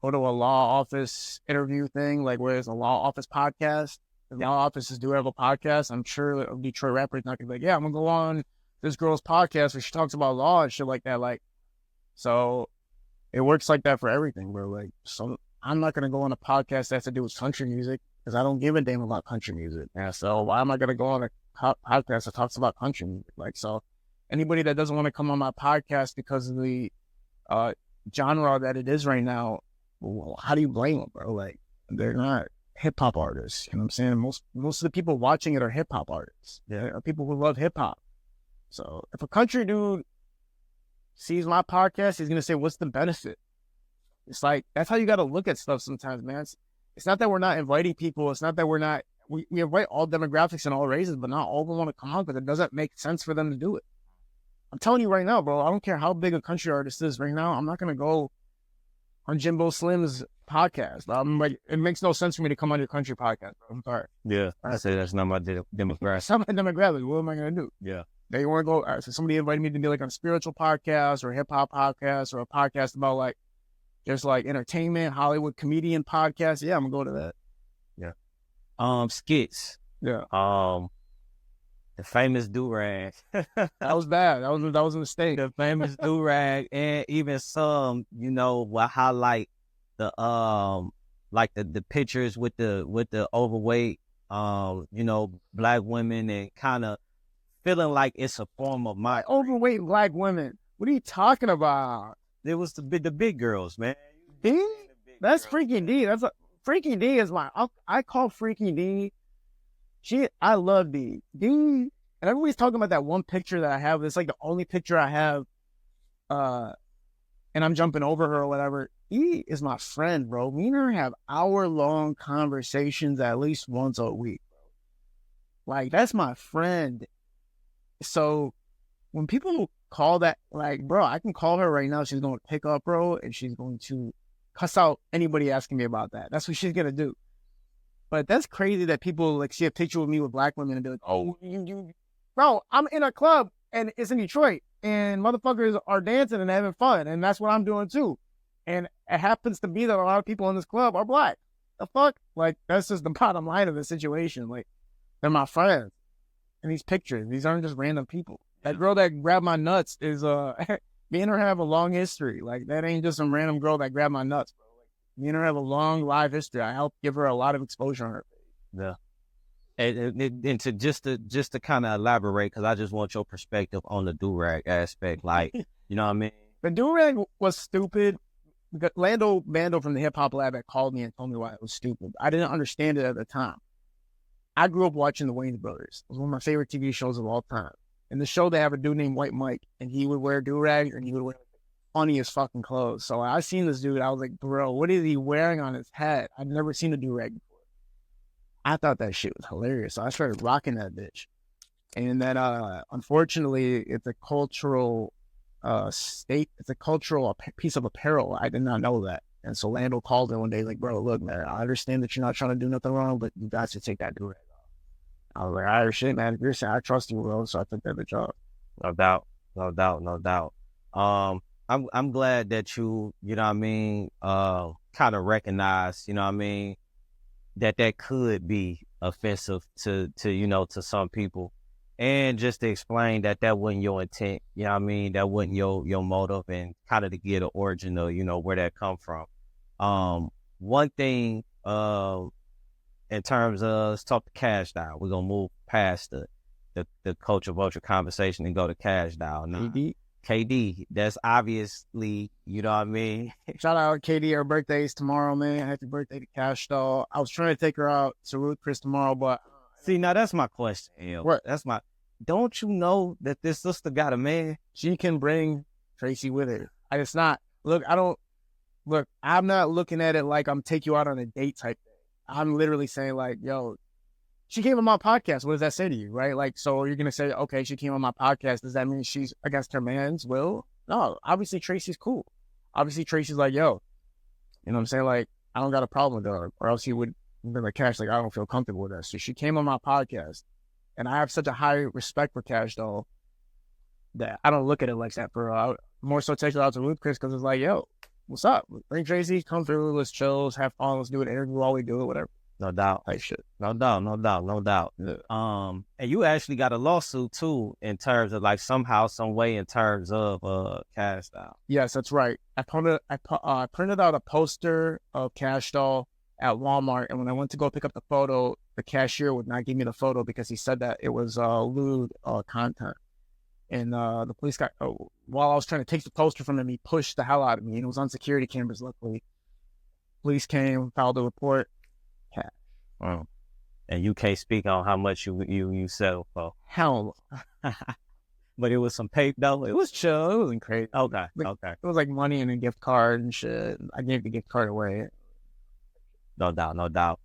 to a law office interview thing, like where there's a law office podcast. The law offices do have a podcast. I'm sure a Detroit rapper is not gonna be like, yeah, I'm gonna go on this girl's podcast where she talks about law and shit like that. Like, so it works like that for everything, bro. Like, so I'm not gonna go on a podcast that has to do with country music because I don't give a damn about country music. Yeah, so why am I gonna go on a podcast that talks about country music? Like, so anybody that doesn't want to come on my podcast because of the genre that it is right now, well, how do you blame them, bro? Like, they're not hip-hop artists, you know what I'm saying? Most of the people watching it are hip-hop artists. They are people who love hip-hop. So if a country dude sees my podcast, he's gonna say, what's the benefit? It's like, that's how you got to look at stuff sometimes, man. It's not that we're not inviting people. It's not that we invite all demographics and all races, but not all of them want to come on because it doesn't make sense for them to do it. I'm telling you right now, bro, I don't care how big a country artist is right now. I'm not going to go on Jimbo Slim's podcast. I'm like, it makes no sense for me to come on your country podcast, bro. I'm sorry. Yeah, I say that's not my demographic. It's not my demographic. What am I going to do? Yeah. They want to go, so somebody invited me to be like on a spiritual podcast or a hip-hop podcast or a podcast about like, there's like entertainment, Hollywood comedian podcast. Yeah, I'm going to go to that. Yeah. Skits. Yeah. The famous do-rag. That was bad. That was a mistake. The famous do-rag, and even some, will highlight the like the pictures with the overweight, black women, and kind of feeling like it's a form of my overweight black women. What are you talking about? It was the big girls, man. D? That's Freaky D. Freaky D is I call Freaky D. I love D. D, and everybody's talking about that one picture that I have. It's like the only picture I have, and I'm jumping over her or whatever. D is my friend, bro. Me and her have hour-long conversations at least once a week, bro. Like, that's my friend. So when people call that, like, bro, I can call her right now. She's going to pick up, bro, and she's going to cuss out anybody asking me about that. That's what she's going to do. But that's crazy that people like see a picture with me with black women and be like, oh, you, bro, I'm in a club and it's in Detroit and motherfuckers are dancing and having fun. And that's what I'm doing too. And it happens to be that a lot of people in this club are black. The fuck? Like, that's just the bottom line of the situation. Like, they're my friends. And these pictures, these aren't just random people. That girl that grabbed my nuts is me and her have a long history. Like, that ain't just some random girl that grabbed my nuts, bro. Like, me and her have a long live history. I helped give her a lot of exposure on her page. Yeah. And to just to kind of elaborate, because I just want your perspective on the do-rag aspect. Like, you know what I mean? The do-rag was stupid. Because Lando from the Hip Hop Lab had called me and told me why it was stupid. I didn't understand it at the time. I grew up watching the Wayans Brothers. It was one of my favorite TV shows of all time. In the show, they have a dude named White Mike, and he would wear do-rags, and he would wear the funniest fucking clothes. So I seen this dude. I was like, bro, what is he wearing on his head? I'd never seen a do-rag before. I thought that shit was hilarious. So I started rocking that bitch. And then, unfortunately, it's a cultural it's a cultural piece of apparel. I did not know that. And so Lando called him one day, like, bro, look, man, I understand that you're not trying to do nothing wrong, but you guys should take that do-rag off. I was like, all right, shit, man. If you're saying I trust you, bro, so I took that bitch off. No doubt. I'm glad that you know what I mean, kind of recognize, you know what I mean, that could be offensive to you know, to some people. And just to explain that wasn't your intent, you know what I mean? That wasn't your motive, and kind of to get an origin of, you know, where that come from. One thing, in terms of, let's talk to Cash Down. We're going to move past the culture vulture conversation and go to Cash Down. Now, KD, that's obviously, you know what I mean? Shout out KD, her birthday's tomorrow, man. Happy birthday to Cash Doll. I was trying to take her out to Ruth Chris tomorrow, but... See, now that's my question, L. What? Don't you know that this sister got a man? She can bring Tracy with her. It's not, I'm not looking at it like I'm take you out on a date type thing. I'm literally saying, like, yo, she came on my podcast. What does that say to you, right? Like, so you're going to say, okay, she came on my podcast. Does that mean she's against her man's will? No, obviously Tracy's cool. Obviously Tracy's like, yo, you know what I'm saying? Like, I don't got a problem with her, or else he would be like, Cash, like, I don't feel comfortable with her. So she came on my podcast. And I have such a high respect for Cash Doll that I don't look at it like that for her. More so take her out to Ruth Chris because it's like, yo, what's up? Bring Tracy, come through, let's chill, let's have fun, let's do an interview while we do it, whatever. No doubt. Like shit. No doubt. Yeah. And you actually got a lawsuit too, in terms of, like, somehow, some way, in terms of Cash Doll. Yes, that's right. I printed out a poster of Cash Doll at Walmart, and when I went to go pick up the photo, the cashier would not give me the photo because he said that it was lewd content. And the police guy, while I was trying to take the poster from him, he pushed the hell out of me, and it was on security cameras, luckily. Police came, filed a report. Cash. Wow. And you can't speak on how much you sell for. Hell no. But it was some paper, though. It was chill. It wasn't crazy. Okay. It was like money and a gift card and shit. I gave the gift card away. No doubt.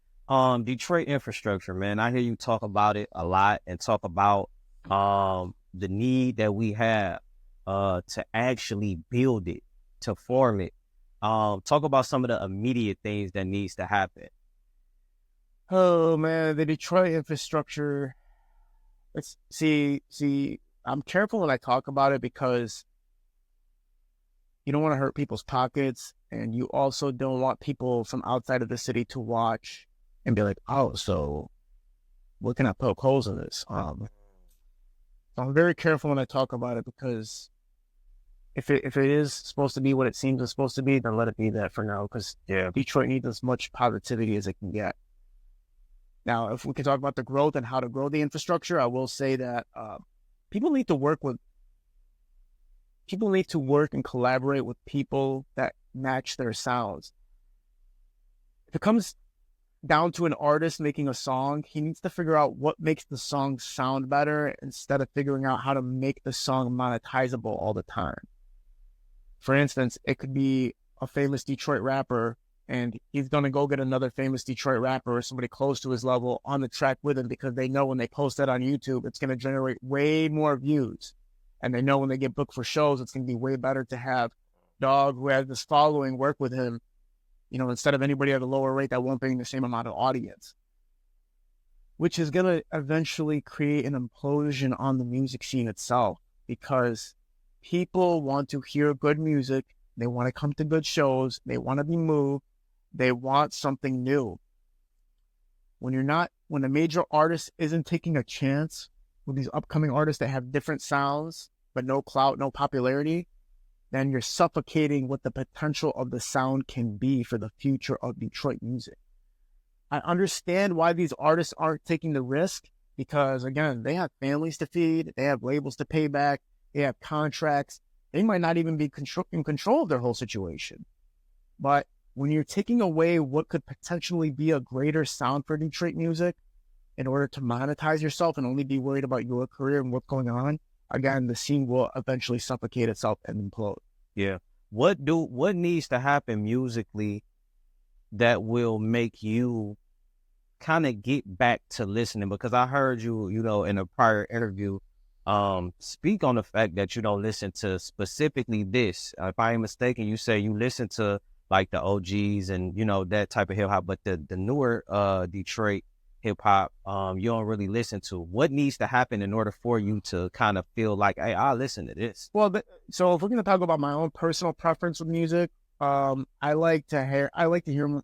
Detroit infrastructure, man. I hear you talk about it a lot, and talk about the need that we have to actually build it, to form it. Talk about some of the immediate things that needs to happen. Oh man, the Detroit infrastructure. Let's see. I'm careful when I talk about it because you don't want to hurt people's pockets, and you also don't want people from outside of the city to watch and be like, oh, so what can I poke holes in this? So I'm very careful when I talk about it, because if it is supposed to be what it seems it's supposed to be, then let it be that for now, because Detroit needs as much positivity as it can get. Now, if we can talk about the growth and how to grow the infrastructure, I will say that people need to work and collaborate with people that match their sounds. If it comes down to an artist making a song, he needs to figure out what makes the song sound better instead of figuring out how to make the song monetizable all the time. For instance, it could be a famous Detroit rapper, and he's going to go get another famous Detroit rapper or somebody close to his level on the track with him, because they know when they post that on YouTube, it's going to generate way more views. And they know when they get booked for shows, it's going to be way better to have Dog, who has this following, work with him, you know, instead of anybody at a lower rate that won't bring the same amount of audience, which is going to eventually create an implosion on the music scene itself, because people want to hear good music. They want to come to good shows. They want to be moved. They want something new. When a major artist isn't taking a chance with these upcoming artists that have different sounds, but no clout, no popularity, then you're suffocating what the potential of the sound can be for the future of Detroit music. I understand why these artists aren't taking the risk because, again, they have families to feed, they have labels to pay back, they have contracts. They might not even be in control of their whole situation. But when you're taking away what could potentially be a greater sound for Detroit music in order to monetize yourself and only be worried about your career and what's going on, again, the scene will eventually suffocate itself and implode. Yeah. What needs to happen musically that will make you kind of get back to listening? Because I heard you, in a prior interview, speak on the fact that you don't listen to specifically this. If I ain't mistaken, you say you listen to like the OGs and, that type of hip hop, but the newer Detroit hip hop, you don't really listen to. What needs to happen in order for you to kind of feel like, hey, I'll listen to this? Well, so if we're going to talk about my own personal preference with music, I like to hear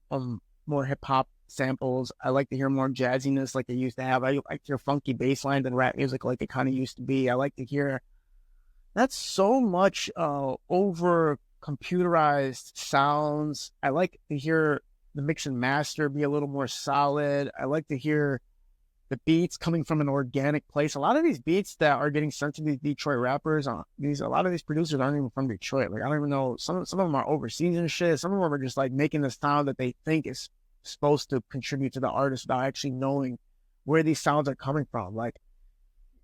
more hip hop samples. I like to hear more jazziness like they used to have. I like to hear funky bass lines and rap music like it kind of used to be. I like to hear that's so much over computerized sounds. I like to hear the mix and master be a little more solid. I like to hear the beats coming from an organic place. A lot of these beats that are getting sent to these Detroit rappers, a lot of these producers aren't even from Detroit. Like, I don't even know. Some of them are overseas and shit. Some of them are just like making the sound that they think is supposed to contribute to the artist without actually knowing where these sounds are coming from. Like,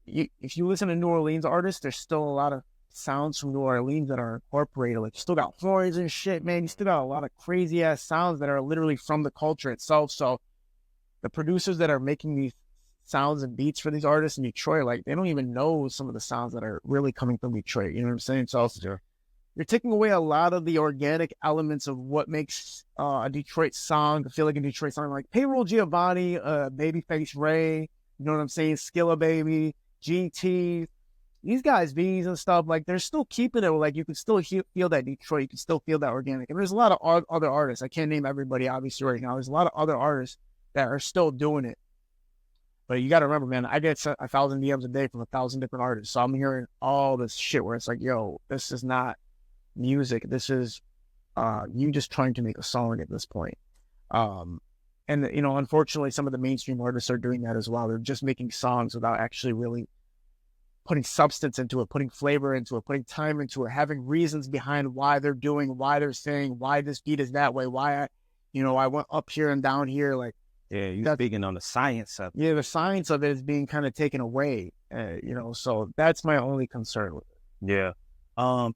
if you listen to New Orleans artists, there's still a lot of sounds from New Orleans that are incorporated. Like, you still got horns and shit, man. You still got a lot of crazy ass sounds that are literally from the culture itself. So the producers that are making these sounds and beats for these artists in Detroit, like, they don't even know some of the sounds that are really coming from Detroit. You know what I'm saying? So you're taking away a lot of the organic elements of what makes a Detroit song feel like a Detroit song. Like Payroll Giovanni, Babyface Ray, you know what I'm saying? Skilla Baby, GT, these guys, V's and stuff, like, they're still keeping it. Like, you can still feel that Detroit. You can still feel that organic. And there's a lot of other artists. I can't name everybody, obviously, right now. There's a lot of other artists that are still doing it. But you got to remember, man, I get 1,000 DMs a day from 1,000 different artists. So I'm hearing all this shit where it's like, yo, this is not music. This is you just trying to make a song at this point. And, unfortunately, some of the mainstream artists are doing that as well. They're just making songs without actually really putting substance into it, putting flavor into it, putting time into it, having reasons behind why they're doing, why they're saying, why this beat is that way, why I went up here and down here. Like, yeah, you're speaking on the science of it. Yeah, the science of it is being kind of taken away, so that's my only concern with it. Yeah.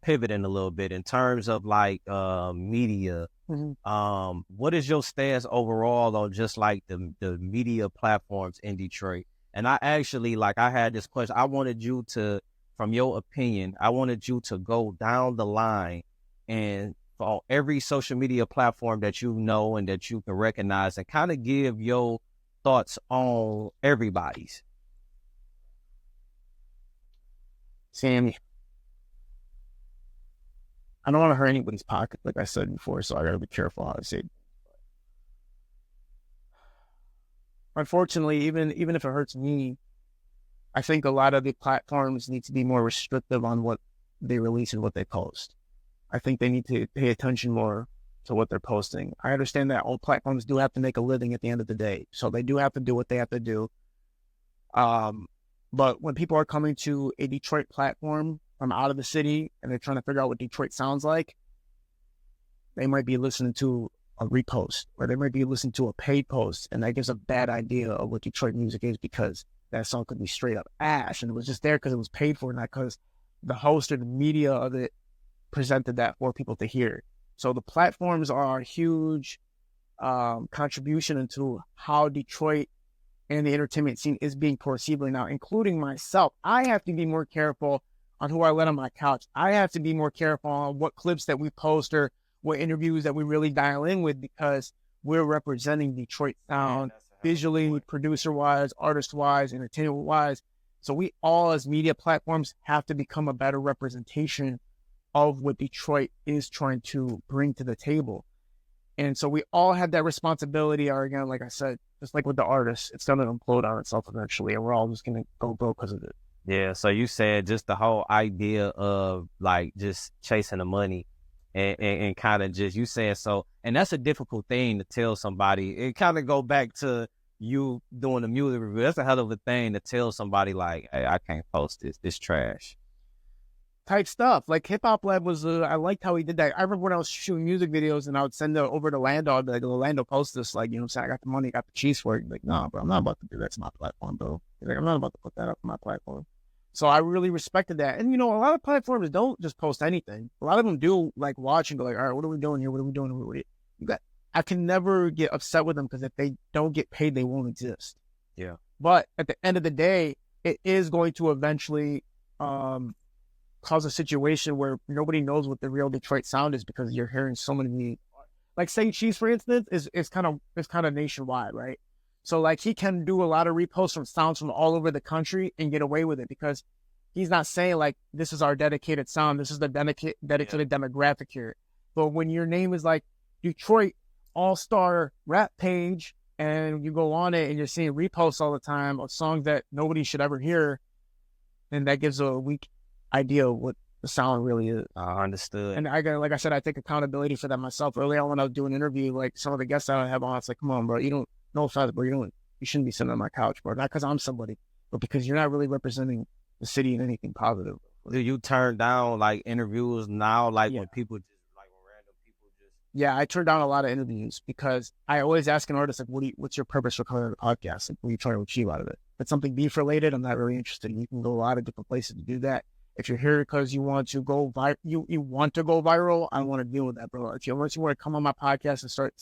Pivoting a little bit in terms of like media, what is your stance overall on just like the media platforms in Detroit? And I actually, I had this question. I wanted you to, from your opinion, I wanted you to go down the line and on every social media platform that you know and that you can recognize and kind of give your thoughts on everybody's. Sammy, I don't want to hurt anybody's pocket, like I said before, so I got to be careful how I say it. Unfortunately, even if it hurts me, I think a lot of the platforms need to be more restrictive on what they release and what they post. I think they need to pay attention more to what they're posting. I understand that all platforms do have to make a living at the end of the day, so they do have to do what they have to do. But when people are coming to a Detroit platform from out of the city and they're trying to figure out what Detroit sounds like, they might be listening to a repost, or they might be listening to a paid post, and that gives a bad idea of what Detroit music is, because that song could be straight up ash, and it was just there because it was paid for, not because the host or the media of it presented that for people to hear. So the platforms are a huge contribution into how Detroit and the entertainment scene is being perceived now, including myself. I have to be more careful on who I let on my couch. I have to be more careful on what clips that we post or what interviews that we really dial in with, because we're representing Detroit sound visually, producer-wise, artist-wise, entertainment-wise. So we all, as media platforms, have to become a better representation of what Detroit is trying to bring to the table. And so we all have that responsibility, or again, like I said, just like with the artists, it's going to implode on itself eventually, and we're all just going to go broke because of it. Yeah. So you said just the whole idea of like just chasing the money and kind of just, you said so, and that's a difficult thing to tell somebody. It kind of go back to you doing the music review. That's a hell of a thing to tell somebody like, hey, I can't post this trash. Type stuff. Like Hip Hop Lab was, I liked how he did that. I remember when I was shooting music videos and I would send it over to Lando. I'd be like, Lando, post this. Like, you know what I'm saying? I got the money, got the cheese for it. Like, no, bro, I'm not about to do that to my platform, bro. He's like, I'm not about to put that up on my platform. So I really respected that. And, you know, a lot of platforms don't just post anything. A lot of them do like watch and go like, all right, what are we doing here? What are we doing? You got, I can never get upset with them because if they don't get paid, they won't exist. Yeah. But at the end of the day, it is going to eventually, cause a situation where nobody knows what the real Detroit sound is because you're hearing so many, like Say Cheese, for instance, is kind of nationwide, right? So like he can do a lot of reposts from sounds from all over the country and get away with it because he's not saying like, this is our dedicated sound. This is the dedicated demographic here. But when your name is like Detroit All-Star Rap Page and you go on it and you're seeing reposts all the time of songs that nobody should ever hear, then that gives a weak idea of what the sound really is. I understood. And like I said, I take accountability for that myself. Early on when I was doing an interview, like some of the guests I have on, it's like, come on, bro, no offense, bro, you shouldn't be sitting on my couch, bro. Not because I'm somebody, but because you're not really representing the city in anything positive. Do you turn down like interviews now, like when people just like when random people just? Yeah, I turn down a lot of interviews because I always ask an artist like, what's your purpose for coming to the podcast? Like, what are you trying to achieve out of it? If it's something beef related, I'm not really interested. You can go a lot of different places to do that. If you're here because you want to go you want to go viral, I don't want to deal with that, bro. Unless you want to come on my podcast and start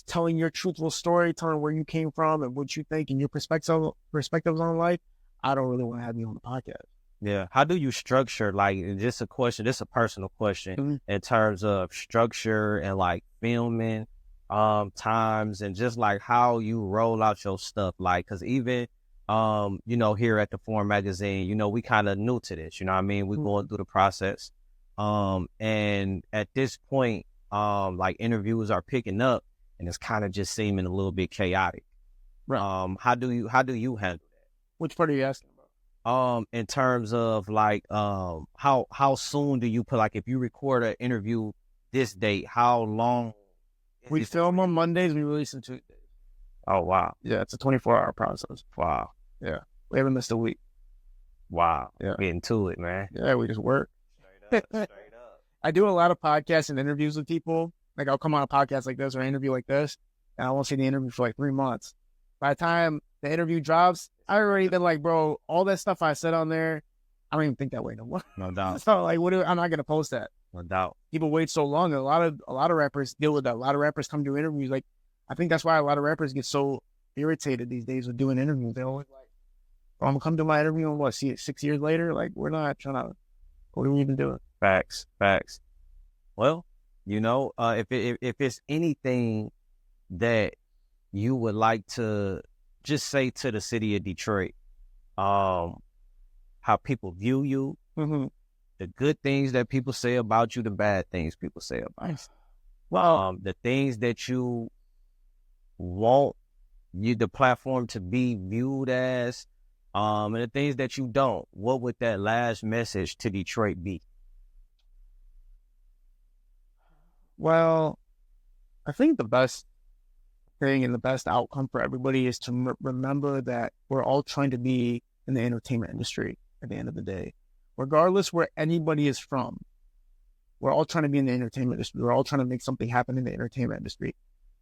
telling your truthful story, telling where you came from and what you think and your perspectives on life, I don't really want to have you on the podcast. Yeah. How do you structure, like, just a question, this is a personal question, in terms of structure and like filming times and just like how you roll out your stuff? Like, cause even you know, here at the Forum Magazine, you know, we kind of new to this, you know what I mean? We're going through the process. And at this point, like interviews are picking up and it's kind of just seeming a little bit chaotic. Right. How do you handle that? Which part are you asking about? In terms of like, how soon do you put, like, if you record an interview this date, how long? We film on Mondays, we release on Tuesdays. Oh, wow. Yeah, it's a 24-hour process. Wow. Yeah. We haven't missed a week. Wow. Yeah. Getting to it, man. Yeah, we just work. Straight up. I do a lot of podcasts and interviews with people. Like I'll come on a podcast like this or an interview like this, and I won't see the interview for like 3 months. By the time the interview drops, I already been like, bro, all that stuff I said on there, I don't even think that way no more. No doubt. So like, I'm not gonna post that. No doubt. People wait so long. And a lot of rappers deal with that. A lot of rappers come do interviews. Like, I think that's why a lot of rappers get so irritated these days with doing interviews. They're always like, oh, I'm gonna come to my interview and see it 6 years later. Like, we're not trying to. What are we even doing? Facts. Well, you know, if it's anything that you would like to just say to the city of Detroit, how people view you, the good things that people say about you, the bad things people say about you. Well, The things that you want the platform to be viewed as, and the things that you don't, what would that last message to Detroit be? Well, I think the best thing and the best outcome for everybody is to remember that we're all trying to be in the entertainment industry at the end of the day. Regardless where anybody is from, we're all trying to be in the entertainment industry. We're all trying to make something happen in the entertainment industry.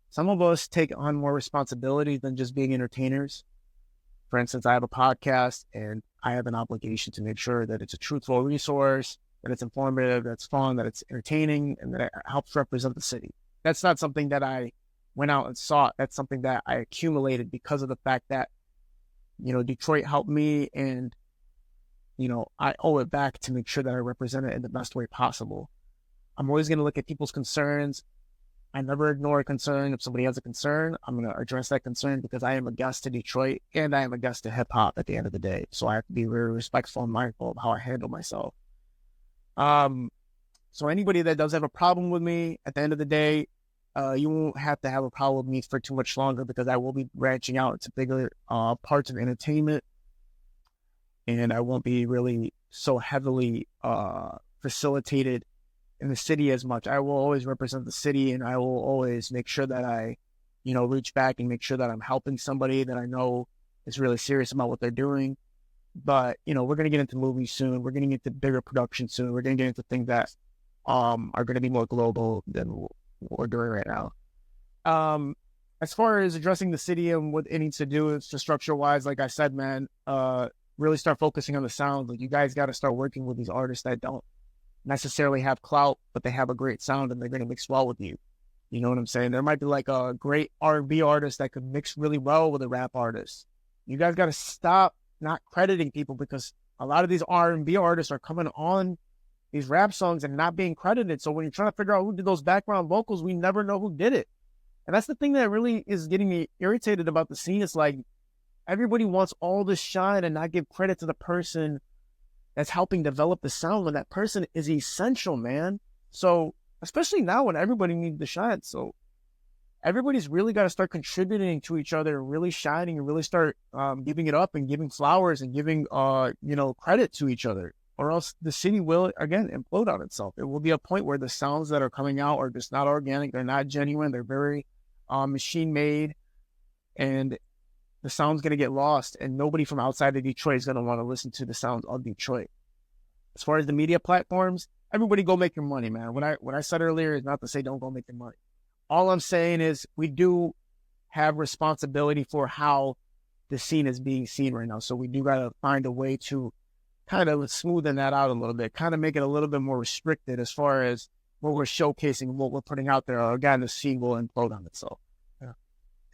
Some of us take on more responsibility than just being entertainers. For instance, I have a podcast and I have an obligation to make sure that it's a truthful resource, that it's informative, that it's fun, that it's entertaining, and that it helps represent the city. That's not something that I went out and sought. That's something that I accumulated because of the fact that, you know, Detroit helped me, and, you know, I owe it back to make sure that I represent it in the best way possible. I'm always going to look at people's concerns. I never ignore a concern. If somebody has a concern, I'm going to address that concern because I am a guest to Detroit and I am a guest to hip hop at the end of the day. So I have to be very respectful and mindful of how I handle myself. So anybody that does have a problem with me at the end of the day, you won't have to have a problem with me for too much longer because I will be branching out into bigger parts of entertainment. and I won't be really so heavily facilitated in the city as much. I will always represent the city, and I will always make sure that I, reach back and make sure that I'm helping somebody that I know is really serious about what they're doing. But, we're going to get into movies soon. We're going to get into bigger production soon. We're going to get into things that are going to be more global than what we're doing right now. As far as addressing the city and what it needs to do infrastructure-wise, like I said, man, really start focusing on the sound. Like, you guys got to start working with these artists that don't necessarily have clout, but they have a great sound and they're going to mix well with you. You know what I'm saying? There might be like a great R&B artist that could mix really well with a rap artist. You guys got to stop not crediting people, because a lot of these R&B artists are coming on these rap songs and not being credited. So when you're trying to figure out who did those background vocals, we never know who did it. And that's the thing that really is getting me irritated about the scene. It's like everybody wants all this shine and not give credit to the person that's helping develop the sound when that person is essential, man. So especially now when everybody needs the shine. So everybody's really got to start contributing to each other and really shining and really start giving it up and giving flowers and giving, credit to each other, or else the city will, again, implode on itself. It will be a point where the sounds that are coming out are just not organic. They're not genuine. They're very machine made, and the sound's going to get lost, and nobody from outside of Detroit is going to want to listen to the sounds of Detroit. As far as the media platforms, everybody go make your money, man. What I said earlier is not to say don't go make your money. All I'm saying is we do have responsibility for how the scene is being seen right now. So we do got to find a way to kind of smoothen that out a little bit, kind of make it a little bit more restricted as far as what we're showcasing, what we're putting out there. Again, the scene will implode on itself.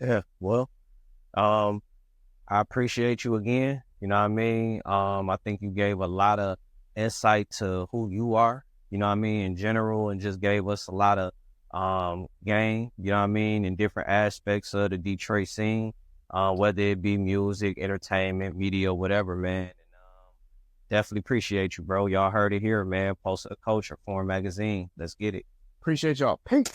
Yeah. Well, I appreciate you again. You know what I mean? I think you gave a lot of insight to who you are, you know what I mean, in general, and just gave us a lot of game, you know what I mean, in different aspects of the Detroit scene, whether it be music, entertainment, media, whatever, man. And definitely appreciate you, bro. Y'all heard it here, man. Post a Culture, Foreign Magazine. Let's get it. Appreciate y'all. Peace.